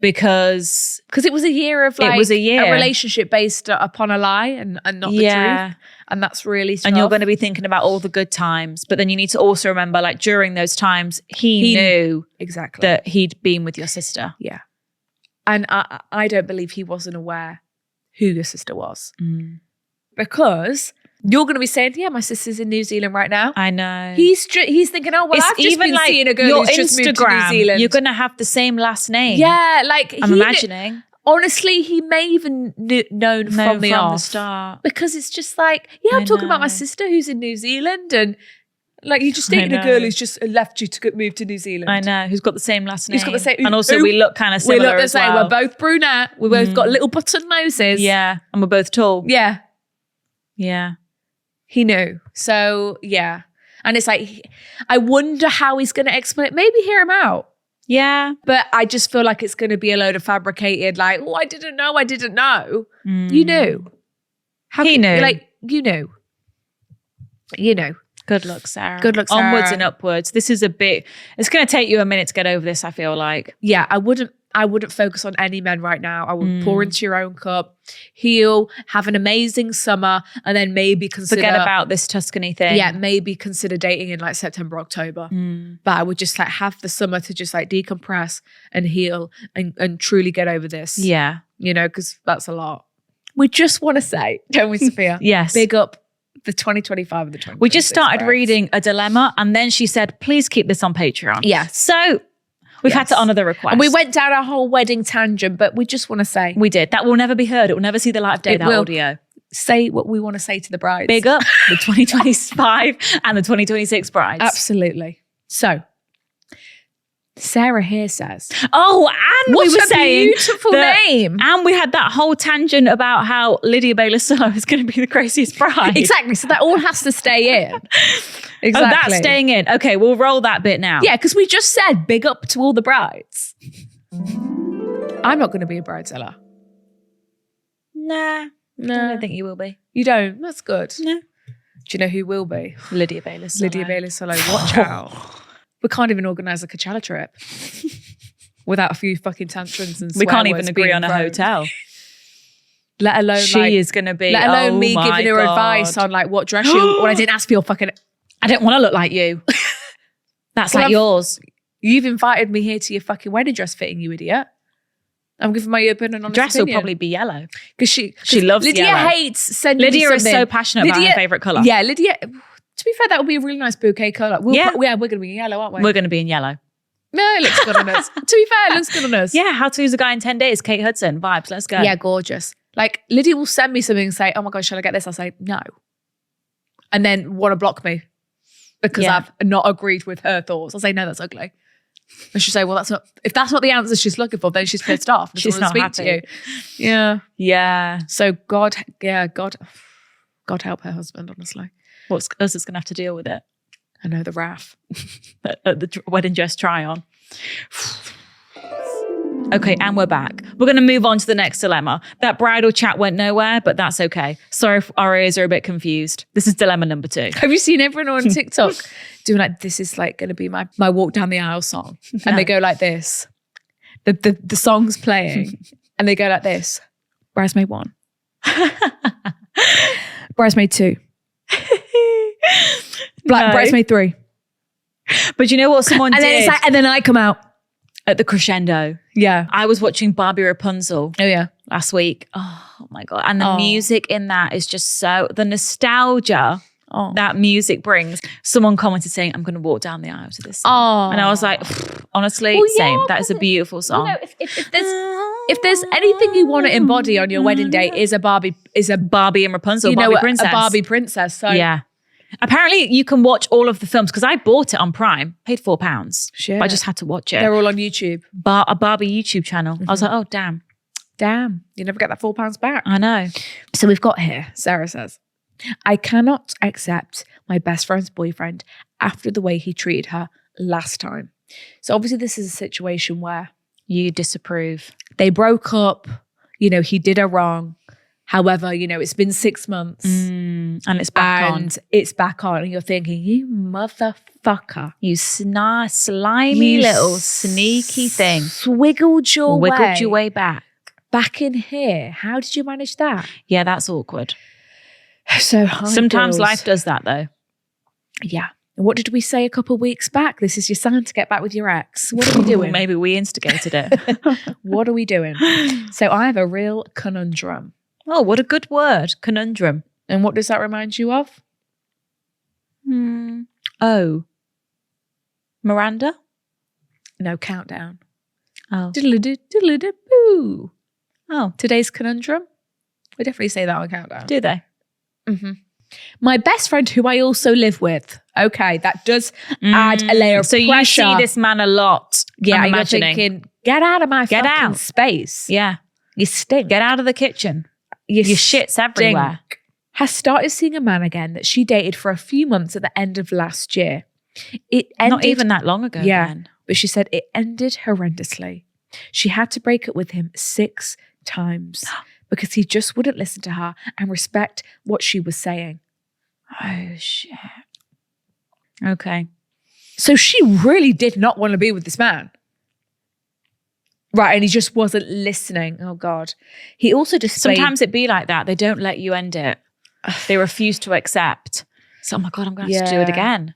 Because it was a year of like a relationship based upon a lie and not the truth. And that's really tough. And you're going to be thinking about all the good times. But then you need to also remember, like, during those times, he knew exactly that he'd been with your sister. Yeah. And I don't believe he wasn't aware who your sister was. Because you're going to be saying, yeah, my sister's in New Zealand right now. I know. He's thinking, oh, well, I've just been like seeing a girl who's just moved to New Zealand. You're going to have the same last name. Yeah, like I'm imagining. Honestly, he may even known from the start. Because it's just like, yeah, I'm talking about my sister who's in New Zealand and like you just dating a girl who's just left you to move to New Zealand. I know, who's got the same last name. Who's got the same, and also we look kind of similar. We look the same. Well. We're both brunette. We both got little button noses. Yeah, and we're both tall. Yeah. Yeah. He knew. So, yeah. And it's like, I wonder how he's going to explain it. Maybe hear him out. Yeah. But I just feel like it's going to be a load of fabricated, like, oh, I didn't know. You knew. He knew. Like, you knew. You know. Good luck, Sarah. Good luck, Sarah. Onwards and upwards. This is it's going to take you a minute to get over this, I feel like. Yeah, I wouldn't focus on any men right now. I would pour into your own cup, heal, have an amazing summer, and then maybe consider... Forget about this Tuscany thing. Yeah, maybe consider dating in like September, October. But I would just like have the summer to just like decompress and heal and truly get over this. Yeah. You know, because that's a lot. We just want to say, don't we, Sophia? Yes. Big up the 2025 and the 2026. We just started reading a dilemma and then she said, please keep this on Patreon. Yeah. So we've had to honor the request. And we went down a whole wedding tangent, but we just want to say. We did. That will never be heard. It will never see the light of day, that will. audio. Say what we want to say to the brides. Big up the 2025 and the 2026 brides. Absolutely. So, Sarah here says, oh, and what we were a saying beautiful name. And we had that whole tangent about how Lydia Baylor-Siller is going to be the craziest bride. Exactly. So that all has to stay in. Exactly. Oh, that's staying in. Okay, we'll roll that bit now. Yeah, because we just said big up to all the brides. I'm not going to be a bridezilla. Nah. I don't think you will be. You don't? That's good. No. Do you know who will be? Lydia Baylor-Siller. Lydia Baylor-Siller. Watch out. We can't even organise a Coachella trip without a few fucking tantrums and we swear can't words even agree being on a thrown. hotel. Let alone She is going to be. Let alone oh me my giving her God. advice on like what dress you. When I didn't ask for your fucking. I don't want to look like you. That's Well, like I've- yours. You've invited me here to your fucking wedding dress fitting, you idiot. I'm giving my open and honest Dress opinion. will probably be yellow. Because she loves Lydia yellow. hates sending Lydia me is something. so passionate about her favourite colour. Yeah, Lydia. To be fair, that would be a really nice bouquet colour. Yeah. We're going to be yellow, aren't we? We're going to be in yellow. No, it looks good on us. To be fair, it looks good on us. Yeah, How to Lose a Guy in 10 Days, Kate Hudson, vibes, let's go. Yeah, gorgeous. Like Lydia will send me something and say, oh my God, shall I get this? I'll say, no. And then want to block me because Yeah. I've not agreed with her thoughts. I'll say, no, that's ugly. And she'll say, well, if that's not the answer she's looking for, then she's pissed off. And She's doesn't wanna not speak to happy. you. Yeah. Yeah. So God help her husband, honestly. What's us is going to have to deal with it I know the wrath. at the wedding dress try on. Okay, and we're back. We're going to move on to the next dilemma. That bridal chat went nowhere, but that's okay. Sorry if our ears are a bit confused. This is dilemma number 2. Have you seen everyone on TikTok doing like, this is like going to be my walk down the aisle song? And they go like this. The song's playing and they go like this. Bridesmaid 1. Bridesmaid 2. No. Bridesmaid 3. But you know what someone And did then it's like, and then I come out. at the crescendo? Yeah. I was watching Barbie Rapunzel Oh yeah. last week. Oh my God. And the music in that is just so, the nostalgia Oh. that music brings. Someone commented saying, I'm going to walk down the aisle to this song. Oh. And I was like, honestly, Well, yeah, same. That is a beautiful song. You know, if there's anything you want to embody on your wedding day is a Barbie and Rapunzel, you Barbie know, Princess. a Barbie princess. So Yeah. Apparently you can watch all of the films because I bought it on Prime, paid £4. Shit. But I just had to watch it. they're all on YouTube. A Barbie YouTube channel. I was like, oh, damn. Damn, you never get that £4 back. I know. So we've got here, Sarah says, I cannot accept my best friend's boyfriend after the way he treated her last time. So obviously this is a situation where You disapprove. they broke up, you know, he did her wrong. However, you know, it's been 6 months And it's back on. and it's back on. And you're thinking, you motherfucker. You slimy You little sneaky thing. Swiggled your Wiggled your way back. back in here. How did you manage that? Yeah, that's awkward. So Sometimes girls. life does that though. Yeah. And what did we say a couple of weeks back? This is your sign to get back with your ex. What are we doing? Maybe we instigated it. What are we doing? So I have a real conundrum. Oh, what a good word. Conundrum. And what does that remind you of? Oh. Miranda? No, countdown. Oh. Diddle-a-doo, diddle-a-doo-boo. Oh. Today's conundrum. We definitely say that on countdown. Do they? My best friend who I also live with. Okay, that does add a layer of So pressure. you see this man a lot. Yeah, I'm you're imagining. thinking, get out of my Get fucking out. space. Yeah. You stink. Get out of the kitchen. You Your shit's everywhere. stink. Has started seeing a man again that she dated for a few months at the end of last year. It ended, Not even that long ago Yeah. then. but she said it ended horrendously. She had to break up with him 6 times because he just wouldn't listen to her and respect what she was saying. Oh, shit. Okay. So she really did not want to be with this man. Right, and he just wasn't listening. Oh, God. He also displayed... Sometimes it be like that. They don't let you end it. They refuse to accept. So, oh my God, I'm going to have to do it again.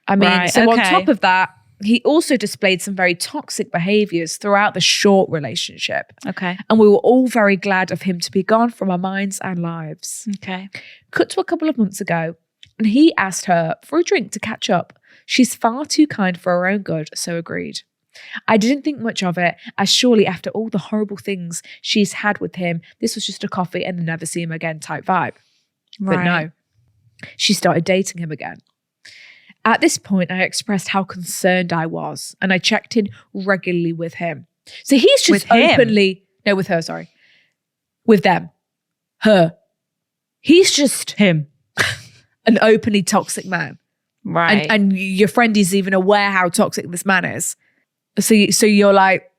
I mean, Right, so on okay. top of that, he also displayed some very toxic behaviors throughout the short relationship. Okay. And we were all very glad of him to be gone from our minds and lives. Okay. Cut to a couple of months ago, and he asked her for a drink to catch up. She's far too kind for her own good, so agreed. I didn't think much of it, as surely after all the horrible things she's had with him, this was just a coffee and never see him again type vibe. Right. But no, she started dating him again. At this point, I expressed how concerned I was, and I checked in regularly with him. So he's just With him? openly... No, with her, sorry. With them. Her. He's just Him. an openly toxic man. Right. And your friend is even aware how toxic this man is. So you're like,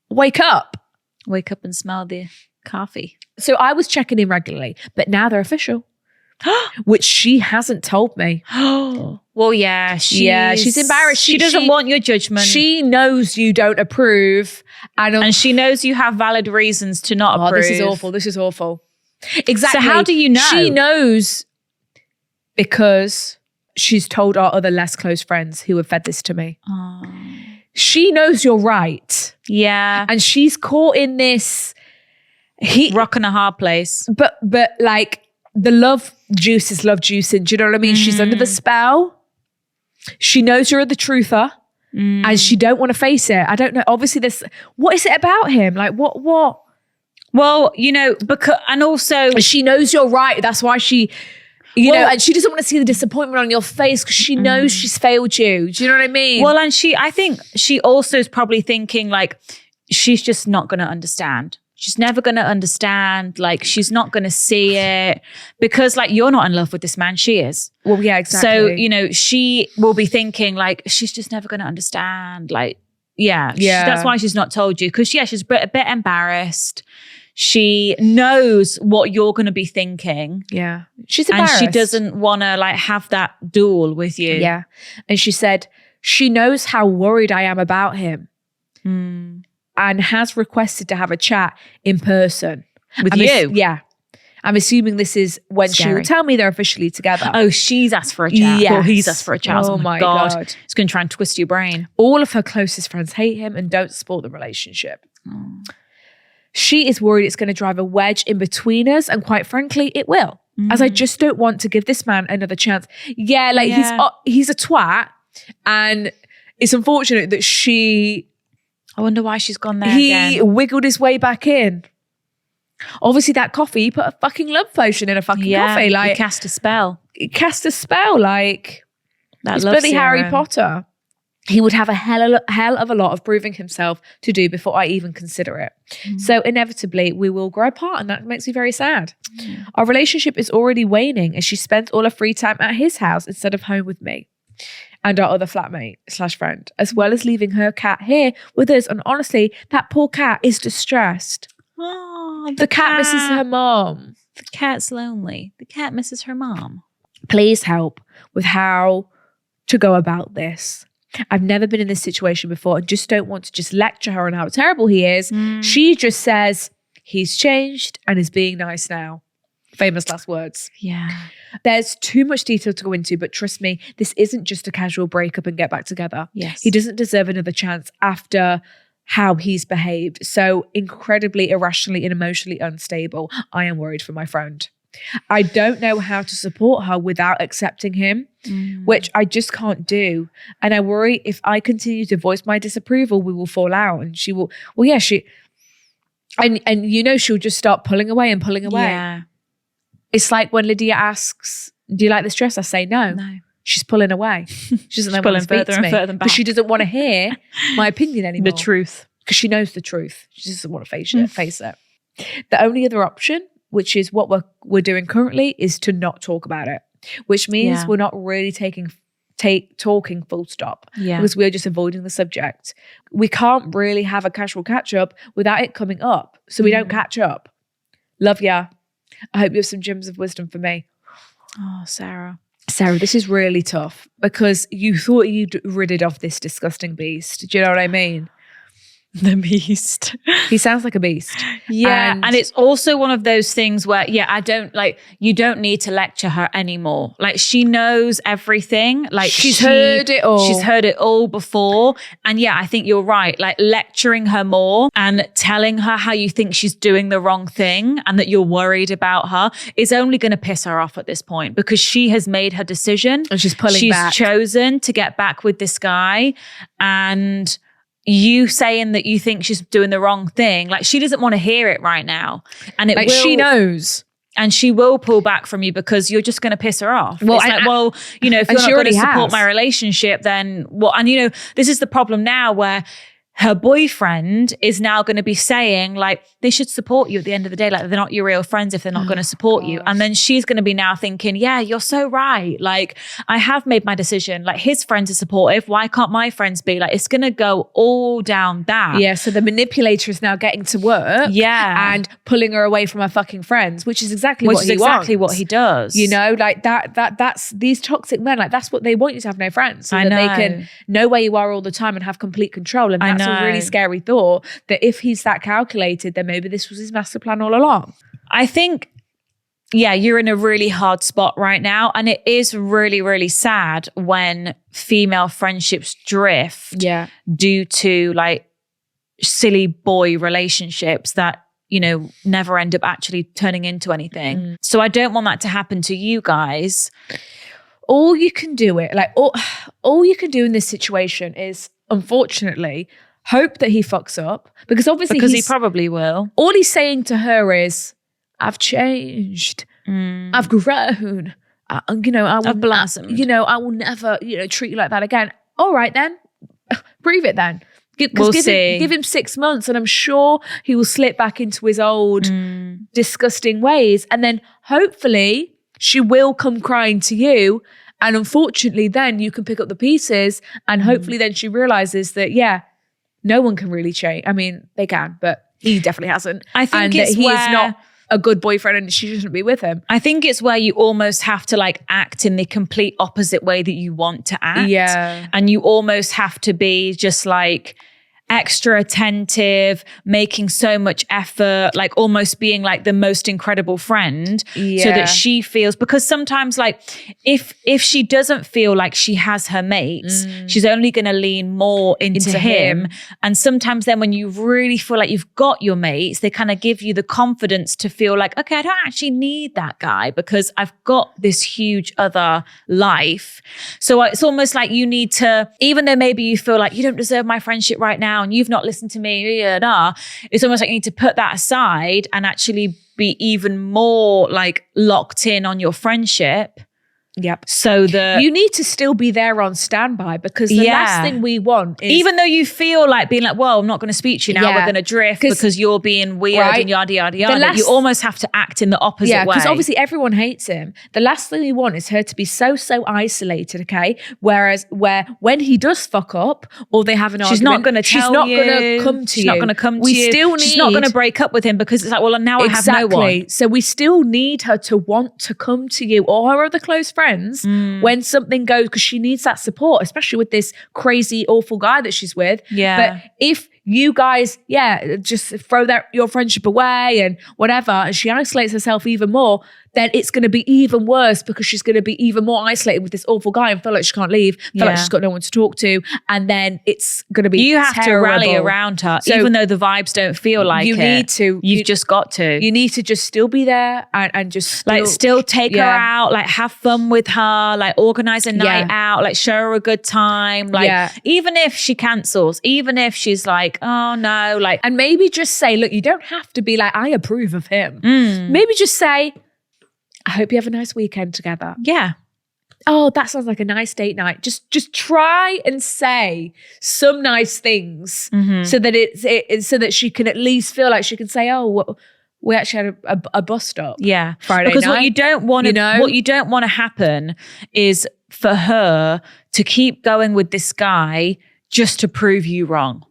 wake up. Wake up and smell the coffee. So I was checking in regularly, but now they're official, which she hasn't told me. Well, yeah. She's embarrassed. She doesn't want your judgment. She knows you don't approve. And she knows you have valid reasons to not approve. This is awful. This is awful. Exactly. So how do you know? She knows because she's told our other less close friends who have fed this to me. Oh. She knows you're right. Yeah. And she's caught in this Rock in a hard place. But like the love juice is love juicing. Do you know what I mean? She's under the spell. She knows you're the truther and she don't want to face it. I don't know. Obviously what is it about him? Like what? Well, because, and also She knows you're right. That's why she, and she doesn't want to see the disappointment on your face because she knows she's failed you. Do you know what I mean? Well, and I think she also is probably thinking like, she's just not going to understand. She's never going to understand. Like, she's not going to see it because like, you're not in love with this man. She is. Well, yeah, exactly. So, she will be thinking like, she's just never going to understand. Like, yeah. That's why she's not told you. Because she's a bit embarrassed. She knows what you're going to be thinking. Yeah. She's embarrassed. And she doesn't want to like have that duel with you. Yeah. And she said, she knows how worried I am about him and has requested to have a chat in person. With you? Yeah. I'm assuming this is when she Scary. will tell me they're officially together. Oh, she's asked for a chat. Yes. Or he's asked for a chat. Oh my God. It's going to try and twist your brain. All of her closest friends hate him and don't support the relationship. She is worried it's going to drive a wedge in between us. And quite frankly, it will. As I just don't want to give this man another chance. Yeah, like he's a twat. And it's unfortunate that I wonder why she's gone there he again. wiggled his way back in. Obviously that coffee, he put a fucking love potion in a fucking coffee. Like he cast a spell. It cast a spell like That it's love bloody Harry serum. Potter. He would have a hell of a lot of proving himself to do before I even consider it. So inevitably we will grow apart and that makes me very sad. Our relationship is already waning as she spends all her free time at his house instead of home with me and our other flatmate / friend, as well as leaving her cat here with us. And honestly, that poor cat is distressed. Oh, The cat misses her mom. The cat's lonely. The cat misses her mom. Please help with how to go about this. I've never been in this situation before and just don't want to just lecture her on how terrible he is. She just says, he's changed and is being nice now. Famous last words. Yeah. There's too much detail to go into, but trust me, this isn't just a casual breakup and get back together. Yes. He doesn't deserve another chance after how he's behaved. So incredibly irrationally and emotionally unstable. I am worried for my friend. I don't know how to support her without accepting him, which I just can't do. And I worry if I continue to voice my disapproval, we will fall out. And she will, and she'll just start pulling away and pulling away. Yeah. It's like when Lydia asks, do you like this dress? I say no. She's pulling away. She doesn't know pulling to speak further to and me further back. because she doesn't want to hear my opinion anymore. The truth. Because she knows the truth. She doesn't want to face it. The only other option, which is what we're doing currently, is to not talk about it, which means we're not really taking talking full stop. Yeah. Because we're just avoiding the subject. We can't really have a casual catch up without it coming up. So we don't catch up. Love ya. I hope you have some gems of wisdom for me. Oh, Sarah, this is really tough because you thought you'd ridded off this disgusting beast. Do you know what I mean? the beast. He sounds like a beast. Yeah. And it's also one of those things where, you don't need to lecture her anymore. Like, she knows everything. Like, she's heard it all. She's heard it all before. And yeah, I think you're right. Like, lecturing her more and telling her how you think she's doing the wrong thing and that you're worried about her is only going to piss her off at this point, because she has made her decision. And she's pulling back. She's chosen to get back with this guy. And you saying that you think she's doing the wrong thing, like, she doesn't want to hear it right now. And she knows. And she will pull back from you because you're just going to piss her off. Well, it's if you're not going to support my relationship, then what? And this is the problem now, where her boyfriend is now going to be saying, like, they should support you at the end of the day. Like, they're not your real friends if they're not going to support you. And then she's going to be now thinking, yeah, you're so right. Like, I have made my decision. Like, his friends are supportive. Why can't my friends be? Like, it's going to go all down that. Yeah. So the manipulator is now getting to work. Yeah. And pulling her away from her fucking friends, which is exactly what he does. Like that's these toxic men. Like, that's what they want you to have no friends. So I that know. they can know where you are all the time and have complete control. And that's a really scary thought, that if he's that calculated, then maybe this was his master plan all along. I think, yeah, you're in a really hard spot right now. And it is really, really sad when female friendships drift due to like silly boy relationships that, never end up actually turning into anything. So I don't want that to happen to you guys. All you can do all you can do in this situation is, unfortunately, hope that he fucks up, because obviously he probably will. All he's saying to her is, I've changed. I've grown. I've blossomed. I will never, treat you like that again. All right, then. Prove it then. We'll see. Give him 6 months and I'm sure he will slip back into his old disgusting ways. And then hopefully she will come crying to you. And unfortunately, then you can pick up the pieces and hopefully then she realizes that, no one can really change. I mean, they can, but he definitely hasn't. I think and it's that he where is not a good boyfriend and she shouldn't be with him. I think it's where you almost have to like act in the complete opposite way that you want to act. Yeah. And you almost have to be just like extra attentive, making so much effort, like almost being like the most incredible friend so that she feels, because sometimes like if she doesn't feel like she has her mates, she's only going to lean more into him. And sometimes then when you really feel like you've got your mates, they kind of give you the confidence to feel like, okay, I don't actually need that guy because I've got this huge other life. So it's almost like you need to, even though maybe you feel like you don't deserve my friendship right now and you've not listened to me, it's almost like you need to put that aside and actually be even more like locked in on your friendship. Yep. So that you need to still be there on standby, because the last thing we want is, even though you feel like being like, well, I'm not going to speak to you now, we're going to drift because you're being weird and yada, yada, yada. You almost have to act in the opposite way. Because obviously everyone hates him. The last thing we want is her to be so isolated, okay? Whereas when he does fuck up or they have an argument, she's not going to come to she's you. not going to come to you. She's not going to break up with him because it's like, well, now I have no one. So we still need her to want to come to you or her other close friends when something goes, because she needs that support, especially with this crazy, awful guy that she's with. Yeah. But if you guys, just throw your friendship away and whatever, and she isolates herself even more, then it's going to be even worse, because she's going to be even more isolated with this awful guy and feel like she can't leave, feel like she's got no one to talk to, and then it's going to be You have terrible. to rally around her, so even though the vibes don't feel like you need to. You've just got to. You need to just still be there and just still take her out, like have fun with her, like organize a night out, like show her a good time, like even if she cancels, even if she's like, oh no, like, and maybe just say, look, you don't have to be like, I approve of him. Maybe just say, I hope you have a nice weekend together. Yeah. Oh, that sounds like a nice date night. Just try and say some nice things so that so that she can at least feel like she can say, oh, We actually had a bus stop. Yeah. Friday because night. what you don't want to, you know? what you don't want to happen is for her to keep going with this guy just to prove you wrong.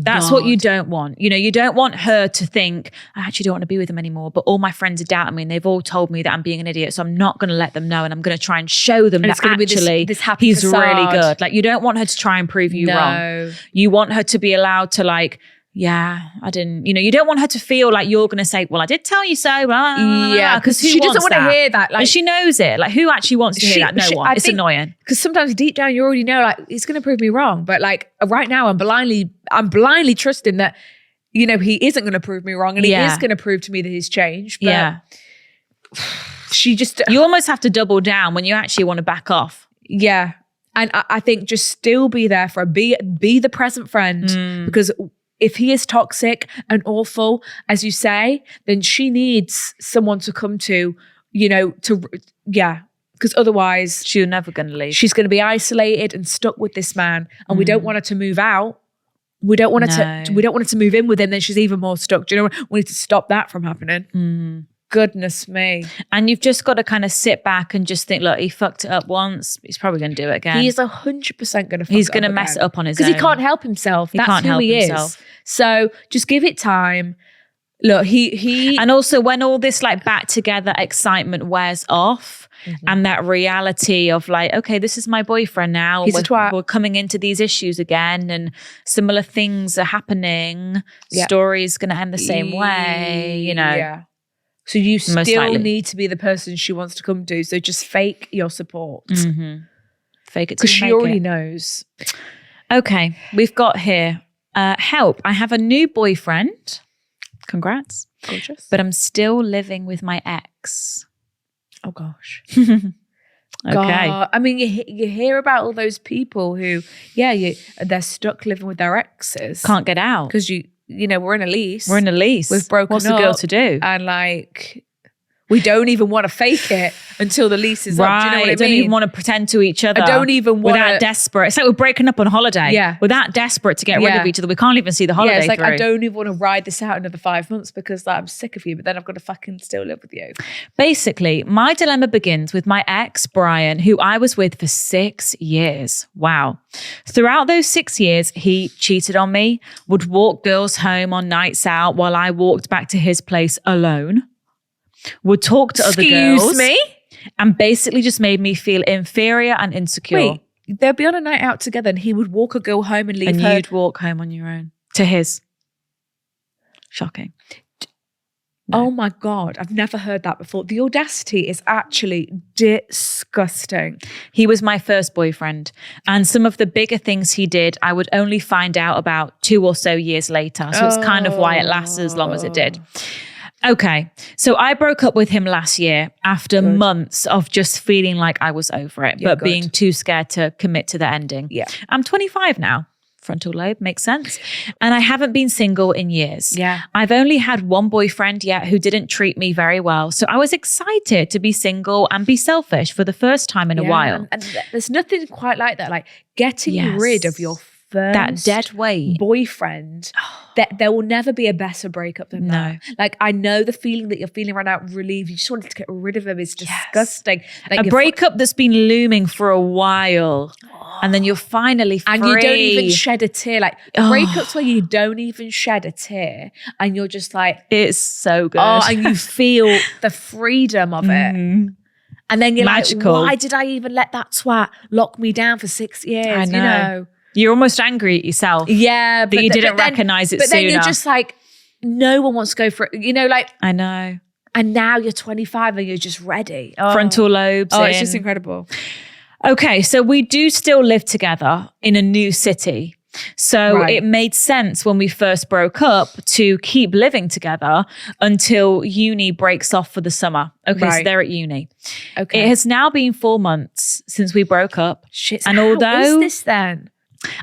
That's what you don't want. You know, you don't want her to think, I actually don't want to be with him anymore, but all my friends are doubting me and they've all told me that I'm being an idiot. So I'm not going to let them know. And I'm going to try and show them And that it's gonna be actually this happy he's facade. really good. Like, you don't want her to try and prove you wrong. You want her to be allowed to like, yeah, I didn't, you know, you don't want her to feel like you're going to say, well, I did tell you so. Yeah, because she doesn't want to hear that. Like, and she knows it. Like, who actually wants to hear that? No one. It's annoying. Because sometimes deep down you already know, like, he's going to prove me wrong. But like right now, I'm blindly trusting that, you know, he isn't going to prove me wrong, and he is going to prove to me that he's changed. But she just, you almost have to double down when you actually want to back off. Yeah, and I think just still be there for her. Be the present friend, because if he is toxic and awful, as you say, then she needs someone to come to, you know, because otherwise she's never going to leave. She's going to be isolated and stuck with this man, and we don't want her to move out. We don't want her to. We don't want her to move in with him. Then she's even more stuck. Do you know? We need to stop that from happening. Goodness me. And you've just got to kind of sit back and just think, look, he fucked it up once. He's probably going to do it again. He's 100% going to fuck He's going to mess it up on his own. Because he can't help himself. That's who he is. So just give it time. Look, he and also when all this like back together excitement wears off, and that reality of like, okay, this is my boyfriend now, he's a twat. We're coming into these issues again, and similar things are happening. Story's going to end the same way, you know. Yeah. So you still need to be the person she wants to come to. So just fake your support. Fake it because she already knows. Okay, we've got here help. I have a new boyfriend. Congrats. Gorgeous. But I'm still living with my ex. Oh, gosh. Okay. God. I mean, you hear about all those people who, they're stuck living with their exes. Can't get out. Because you know, we're in a lease. We've broken What's up. the girl to do? And like, we don't even want to fake it until the lease is up. Do you know what I mean? Don't even want to pretend to each other. I don't even want to. We're that desperate. It's like we're breaking up on holiday. Yeah. We're that desperate to get rid of each other. We can't even see the holiday it's like, through. I don't even want to ride this out another 5 months because I'm sick of you, but then I've got to fucking still live with you. Basically, my dilemma begins with my ex, Brian, who I was with for 6 years. Wow. Throughout those 6 years, he cheated on me, would walk girls home on nights out while I walked back to his place alone. Would talk to other girls. Excuse me? And basically just made me feel inferior and insecure. Wait, they'd be on a night out together and he would walk a girl home and leave her. And you'd walk home on your own. To his. Shocking. No. Oh my God, I've never heard that before. The audacity is actually disgusting. He was my first boyfriend. And some of the bigger things he did, I would only find out about 2 or so years later. So it's kind of why it lasted as long as it did. Okay, so I broke up with him last year after months of just feeling like I was over it, but being too scared to commit to the ending. Yeah. I'm 25 now. Frontal lobe, makes sense. And I haven't been single in years. Yeah. I've only had one boyfriend yet who didn't treat me very well. So I was excited to be single and be selfish for the first time in a while. And there's nothing quite like that. Like getting rid of your first that dead weight boyfriend, that there will never be a better breakup than that. Like, I know the feeling that you're feeling right now, relief. You just wanted to get rid of him is disgusting. Like a breakup that's been looming for a while, and then you're finally free. And you don't even shed a tear. Like breakups where you don't even shed a tear, and you're just like, it's so good. And you feel the freedom of it. And then you're magical. Like, why did I even let that twat lock me down for 6 years? I know. You know? You're almost angry at yourself. Yeah. But you didn't recognize it sooner. But then you're just like, no one wants to go for it. You know, like. I know. And now you're 25 and you're just ready. Frontal lobes. It's just incredible. Okay, so we do still live together in a new city. So it made sense when we first broke up to keep living together until uni breaks off for the summer. Okay, so they're at uni. Okay. It has now been 4 months since we broke up. Shit. And how although is this then?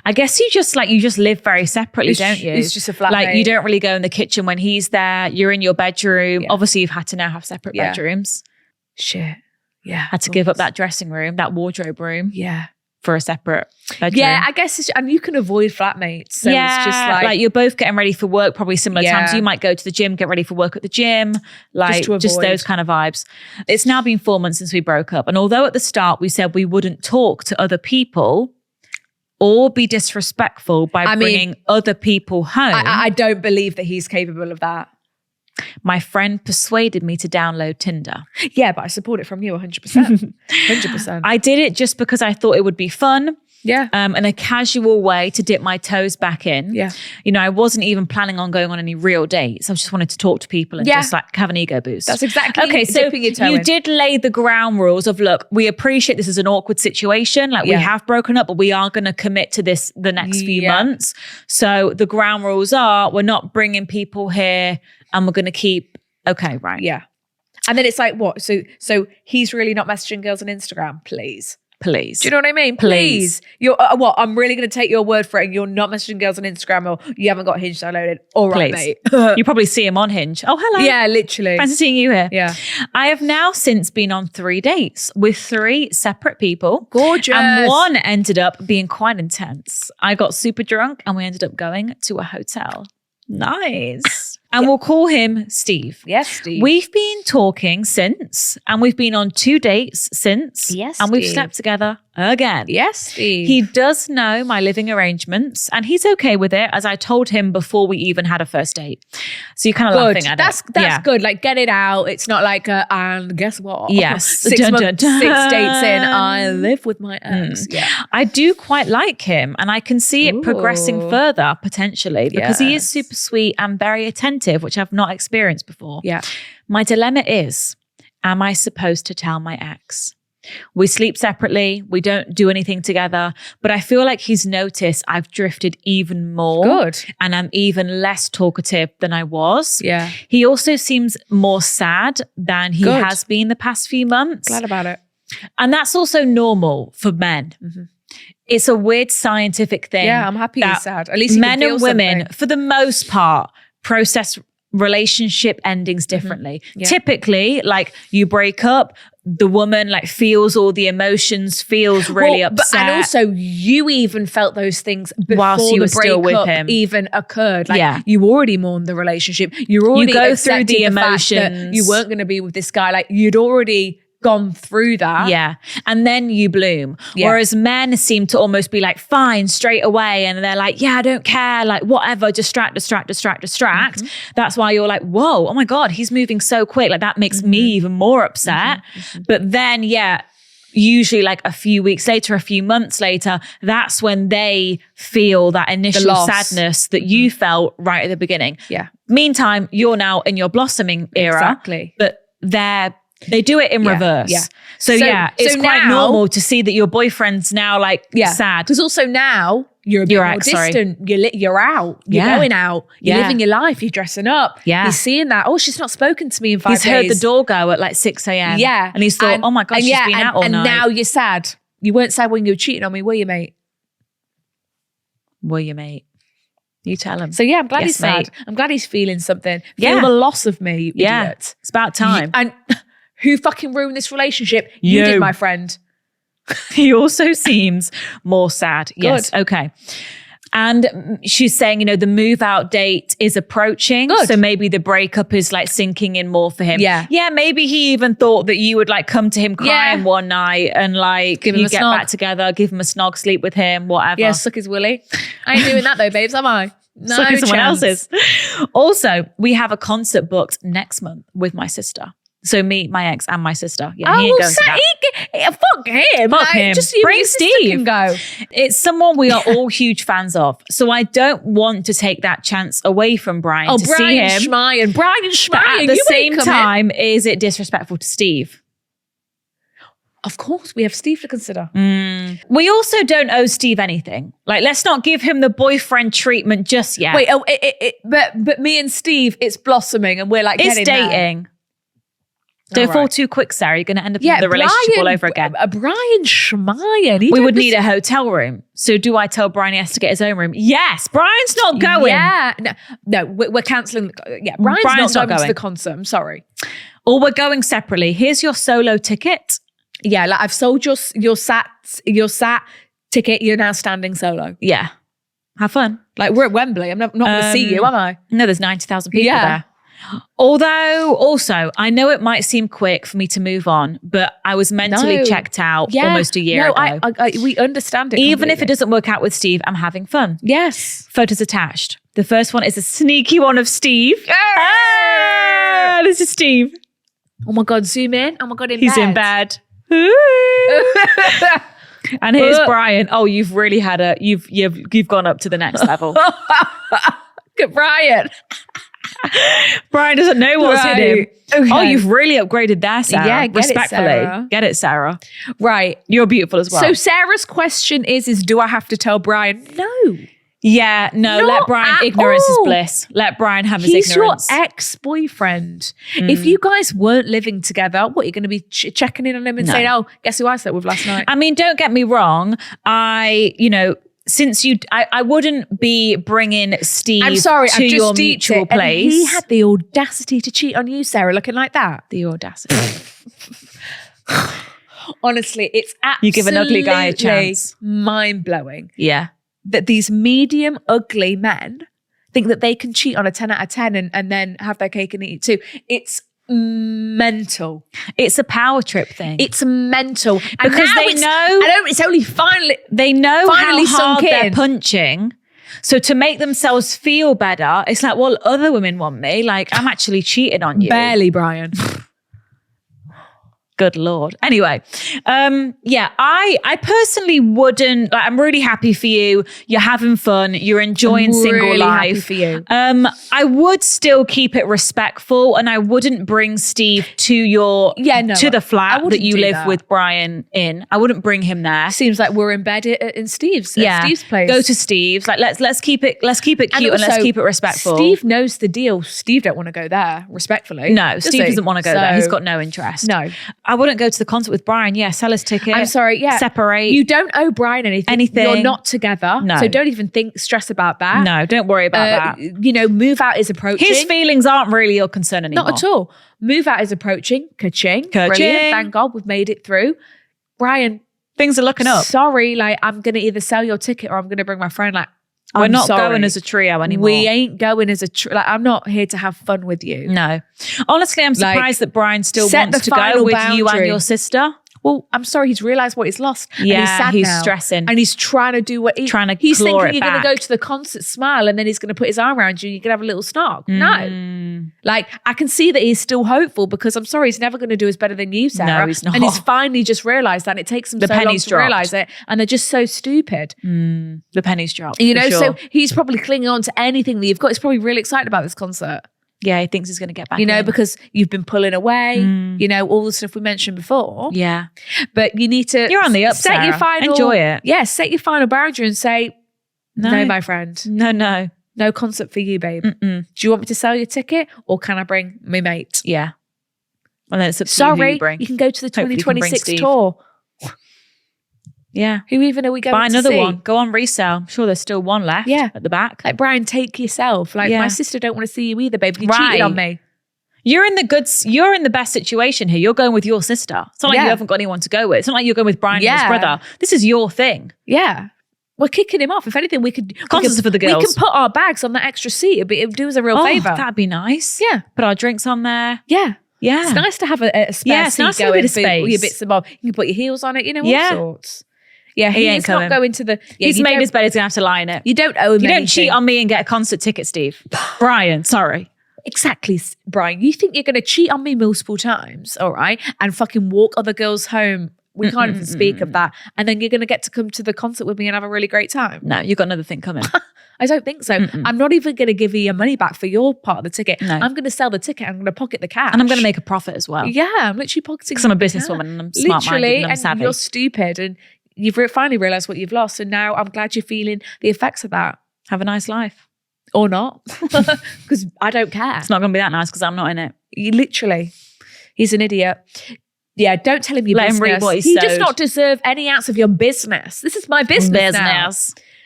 I guess you just live very separately, don't you? It's just a flat Like you don't really go in the kitchen when he's there. You're in your bedroom. Yeah. Obviously, you've had to now have separate bedrooms. Shit. Yeah. Had to give up that dressing room, that wardrobe room. Yeah. for a separate bedroom. Yeah, I guess, and you can avoid flatmates. So it's just like you're both getting ready for work, probably similar Yeah. times. You might go to the gym, get ready for work at the gym, like to just avoid. those kind of vibes. It's now been 4 months since we broke up. And although at the start we said we wouldn't talk to other people or be disrespectful by bringing other people home, I don't believe that he's capable of that. my friend persuaded me to download Tinder. Yeah, but I support it from you 100%. 100%. I did it just because I thought it would be fun. Yeah. And a casual way to dip my toes back in. Yeah. You know, I wasn't even planning on going on any real dates. I just wanted to talk to people and just like have an ego boost. That's exactly okay. So dipping your toe you in. did lay the ground rules of, look, we appreciate this is an awkward situation. Like we have broken up, but we are going to commit to this the next few months. So the ground rules are, we're not bringing people here and we're going to keep, okay, right. Yeah. And then it's like, what? So he's really not messaging girls on Instagram, please. Please. Do you know what I mean? Please. You're what? I'm really going to take your word for it. And you're not messaging girls on Instagram, or you haven't got Hinge downloaded. All right, Please. mate. You probably see him on Hinge. Oh, hello. Yeah, literally. Fancy seeing you here. Yeah. I have now since been on 3 dates with 3 separate people. Gorgeous. And one ended up being quite intense. I got super drunk and we ended up going to a hotel. Nice. And we'll call him Steve. Yes, Steve. We've been talking since, and we've been on 2 dates since. Yes, and we've Steve. slept together again. Yes, Steve. He does know my living arrangements and he's okay with it, as I told him before we even had a first date. So you're kind of laughing at That's it. That's good. Like, get it out. It's not like, and guess what? Yes. 6 Dun, months, dun, 6 dun. dates in, I live with my ex. Yeah. I do quite like him and I can see it progressing Ooh. further potentially because he is Yes. super sweet and very attentive, which I've not experienced before. Yeah. My dilemma is, am I supposed to tell my ex? We sleep separately. We don't do anything together, but I feel like he's noticed I've drifted even more. Good. And I'm even less talkative than I was. Yeah. He also seems more sad than he Good. has been the past few months. Glad about it. And that's also normal for men. Mm-hmm. It's a weird scientific thing. Yeah, I'm happy that he's sad. At least he men can feel and women, something. for the most part, process relationship endings differently. Yeah. Typically, like you break up, the woman like feels all the emotions, feels really upset. and also, you even felt those things before Whilst you the were still with breakup him. even occurred. Like, Yeah. you already mourned the relationship. You already go through accepted the fact that emotions. you weren't going to be with this guy. Like, you'd already gone through that. Yeah. And then you bloom. Yeah. Whereas men seem to almost be like, fine, straight away. And they're like, yeah, I don't care. Like, whatever, distract. Mm-hmm. That's why you're like, whoa, oh my God, he's moving so quick. Like, that makes me even more upset. But then, usually like a few weeks later, a few months later, that's when they feel that initial loss. sadness that you felt right at the beginning. Yeah. Meantime, you're now in your blossoming era. Exactly. But they do it in reverse. yeah. So it's so quite now- normal to see that your boyfriend's now like sad. Because also now you're a bit Your more ex, sorry. distant. You're out. You're Yeah. going out. You're Yeah. living your life. You're dressing up. Yeah. He's seeing that. Oh, she's not spoken to me in 5 He's days. heard the door go at like 6 a.m. Yeah. And he's thought, oh my God, she's been out all and night. now you're sad. You weren't sad when you were cheating on me, were you, mate? Were you, mate? You tell him. So yeah, I'm glad Yes, he's sad. mate. I'm glad he's feeling something. Feel Yeah. the loss of me, you Yeah. idiot. It's about time. And who fucking ruined this relationship? You You. did, my friend. He also seems more sad. Yes. Okay. And she's saying, the move out date is approaching. Good. So maybe the breakup is like sinking in more for him. Yeah. Yeah. Maybe he even thought that you would like come to him crying Yeah. one night and like Give him you a get snog. back together, give him a snog, sleep with him, whatever. Yeah, suck his willy. I ain't doing that though, babes, am I? No Sucking someone chance. else's. Also, we have a concert booked next month with my sister. So me, my ex, and my sister. Yeah, he ain't going to that. Fuck him. Fuck him. Just so you Bring and your sister Steve. can go. It's someone we are all huge fans of. So I don't want to take that chance away from Brian Oh, to Brian see him. Schmeyer. Brian But Schmeyer. at the you same ain't coming. time, is it disrespectful to Steve? Of course, we have Steve to consider. We also don't owe Steve anything. Like, let's not give him the boyfriend treatment just yet. Wait, but me and Steve, it's blossoming and we're like it's getting there. dating. Don't All fall right. too quick, Sarah. You're going to end up in the relationship all over again. Brian Schmeyer. We would need a hotel room. So do I tell Brian he has to get his own room? Yes. Brian's not going. Yeah. No, we're cancelling. Yeah, Brian's not going to the concert. I'm sorry. Or we're going separately. Here's your solo ticket. Yeah, like I've sold your sat ticket, you're now standing solo. Yeah. Have fun. Like, we're at Wembley. I'm not going to see you, am I? No, there's 90,000 people there. Although, also, I know it might seem quick for me to move on, but I was mentally checked out almost a year ago. We understand it. Even if it doesn't work out with Steve, I'm having fun. Yes. Photos attached. The first one is a sneaky one of Steve. Ah, this is Steve. Oh my God, zoom in. Oh my God, He's in bed. And here's Brian. Oh, you've really had you've gone up to the next level. Look at Brian. Brian doesn't know what's hit him. Okay. Oh, you've really upgraded there, Sarah. Yeah, respectfully. Get it, Sarah. Right. You're beautiful as well. So Sarah's question is do I have to tell Brian? No. Yeah, no, Not let Brian, ignorance is bliss. Let Brian have his ignorance. He's your ex-boyfriend. If you guys weren't living together, what, you're going to be checking in on him and saying, oh, guess who I slept with last night? I mean, don't get me wrong. Since I wouldn't be bringing Steve to your mutual place. He had the audacity to cheat on you, Sarah, looking like that. The audacity. Honestly, it's absolutely you give an ugly guy a chance. Mind-blowing. Yeah. That these medium ugly men think that they can cheat on a 10 out of 10 and then have their cake and eat it too. It's mental. It's a power trip thing. It's mental. Because they know. It's only finally. They know finally how hard they're punching. So to make themselves feel better, it's like, well, other women want me. Like, I'm actually cheating on you. Barely, Brian. Good Lord. Anyway, I personally wouldn't. Like, I'm really happy for you. You're having fun. You're enjoying single life. Happy for you. I would still keep it respectful, and I wouldn't bring Steve to your to the flat that you live with Brian in. I wouldn't bring him there. Seems like we're in bed in Steve's. Steve's place. Go to Steve's. Like let's keep it cute and let's keep it respectful. Steve knows the deal. Steve don't want to go there. Respectfully, no. Steve doesn't want to go there. He's got no interest. No. I wouldn't go to the concert with Brian. Yeah, sell his ticket. I'm sorry. Yeah, separate. You don't owe Brian anything. You're not together. No. So don't even stress about that. No, don't worry about that. Move out is approaching. His feelings aren't really your concern anymore. Not at all. Move out is approaching. Ka-ching. Brilliant. Thank God we've made it through. Brian, things are looking up. Sorry, like I'm going to either sell your ticket or I'm going to bring my friend. Like, we're not going as a trio anymore. We ain't going as a trio. Like, I'm not here to have fun with you. No. Honestly, I'm surprised that Brian still wants to go with you and your sister. Well, I'm sorry, he's realised what he's lost. Yeah, and he's sad he's now. stressing. And he's trying to do what he's thinking you're going to go to the concert, smile, and then he's going to put his arm around you and you can have a little snog. No. Like, I can see that he's still hopeful because I'm sorry, he's never going to do as better than you, Sarah. No, he's not. And he's finally just realised that. And it takes him so long to realise it. And they're just so stupid. The penny's dropped. So he's probably clinging on to anything that you've got. He's probably really excited about this concert. Yeah, he thinks he's going to get back in. Because you've been pulling away, all the stuff we mentioned before. Yeah. But you need to... You're on the up, set Sarah. your final... Enjoy it. Yeah, set your final boundary and say, no, my friend. No. No concert for you, babe. Do you want me to sell your ticket or can I bring my mate? Yeah. And then it's up to Sorry, you who you bring. You can go to the Hopefully 2026 tour. Yeah. Who even are we going to buy another see? one. Go on resale. I'm sure there's still one left at the back. Like, Brian, take yourself. Like, my sister don't want to see you either, babe. You cheated on me. You're in the best situation here. You're going with your sister. It's not like you haven't got anyone to go with. It's not like you're going with Brian and his brother. This is your thing. Yeah. We're kicking him off. If anything, we could... Concerts for the girls. We can put our bags on that extra seat. It would do us a real favour. That'd be nice. Yeah. Put our drinks on there. Yeah. Yeah. It's nice to have a spare seat nice going. To have a bit of space. All your bits and bobs. You can put your heels on it, all sorts. Yeah, he ain't coming. not going to the... Yeah, he's made his bed, he's going to have to lie in it. You don't owe him You anything. don't cheat on me and get a concert ticket, Steve. Brian, sorry. Exactly, Brian. You think you're going to cheat on me multiple times, all right, and fucking walk other girls home. We can't even speak of that. And then you're going to get to come to the concert with me and have a really great time. No, you've got another thing coming. I don't think so. I'm not even going to give you your money back for your part of the ticket. No. I'm going to sell the ticket. I'm going to pocket the cash. And I'm going to make a profit as well. Yeah, I'm literally pocketing. Because I'm a businesswoman and I'm smart-minded and I'm savvy. You're stupid and you've finally realised what you've lost. And now I'm glad you're feeling the effects of that. Have a nice life. Or not. Because I don't care. It's not going to be that nice because I'm not in it. He's an idiot. Yeah, don't tell him your business. Let him read what he does not deserve any ounce of your business. This is my business now.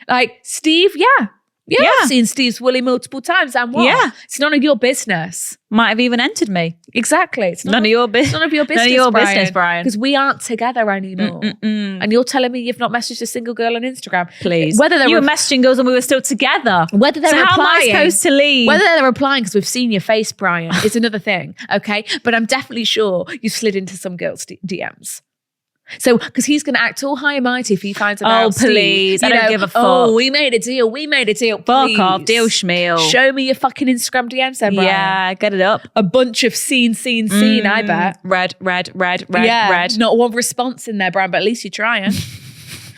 Like, Steve, Yeah, I've seen Steve's Willie multiple times. And what? Yeah. It's none of your business. Might have even entered me. Exactly. It's None of your business. none of your business. None of your business, Brian. Because we aren't together anymore. And you're telling me you've not messaged a single girl on Instagram, Please. Whether they're you were messaging girls when we were still together. Whether they're so how am I replying- supposed to leave? Whether they're replying because we've seen your face, Brian, is another thing. Okay, but I'm definitely sure you slid into some girls' DMs. So, because he's going to act all high and mighty if he finds out. Oh, please. Steve, I don't give a fuck. Oh, we made a deal. Fuck Please. off, deal schmeal. Show me your fucking Instagram DMs then, Brian. Yeah, get it up. A bunch of seen, I bet. Red. Yeah, not one response in there, Brian, but at least you're trying.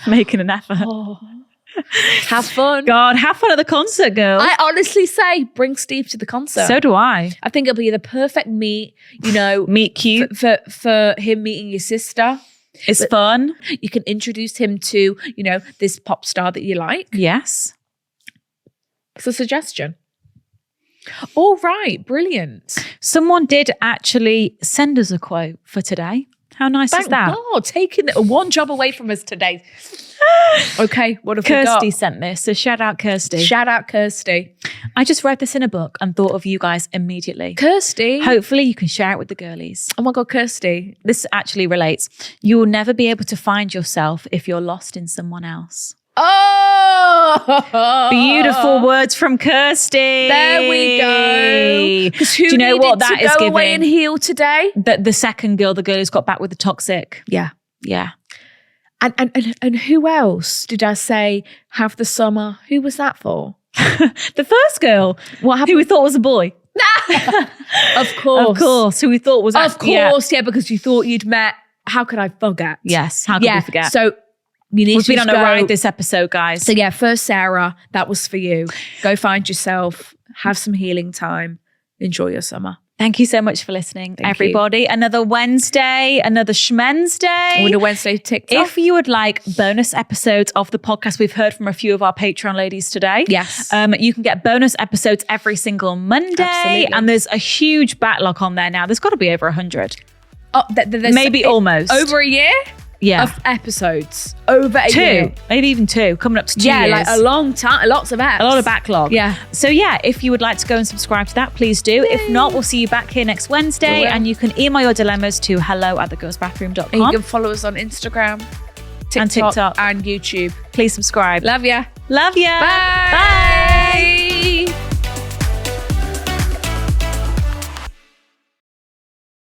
Making an effort. Have fun. God, have fun at the concert, girl. I honestly say bring Steve to the concert. So do I. I think it'll be the perfect meet, Meet cute. for him meeting your sister. It's fun. You can introduce him to, this pop star that you like. Yes. It's a suggestion. All right, brilliant. Someone did actually send us a quote for today. How nice Thank is that? God, taking one job away from us today. Okay, what have we Kirsty got? sent this, so shout out Kirsty. Shout out Kirsty. I just read this in a book and thought of you guys immediately. Kirsty. Hopefully you can share it with the girlies. Oh my God, Kirsty. This actually relates. You will never be able to find yourself if you're lost in someone else. Oh, Beautiful words from Kirsty. There we go. Because who Do you know needed what that to is go away giving? and heal today? The second girl, the girl who's got back with the toxic. Yeah. Yeah. And who else did I say have the summer? Who was that for? The first girl, What happened? who we thought was a boy. Of course. Of course, who we thought was Of course, yeah, because you thought you'd met. How could I forget? Yes, how could we forget? So you need We've to been on just a go. ride this episode, guys. So yeah, first Sarah, that was for you. Go find yourself, have some healing time, enjoy your summer. Thank you so much for listening, Thank everybody. Another Wednesday, another Schmensday. With a Wednesday TikTok. If you would like bonus episodes of the podcast, we've heard from a few of our Patreon ladies today. Yes. You can get bonus episodes every single Monday. Absolutely. And there's a huge backlog on there now. There's got to be over 100. There's Maybe almost. over a year Yeah. of episodes. Over a year. 2, maybe even 2, coming up to 2 Yeah, years. like a long time, lots of apps. A lot of backlog. Yeah. So yeah, if you would like to go and subscribe to that, please do. If not, we'll see you back here next Wednesday. We will. And you can email your dilemmas to hello@thegirlsbathroom.com. And you can follow us on Instagram, TikTok, And TikTok. and YouTube. Please subscribe. Love ya. Love ya. Bye. Bye.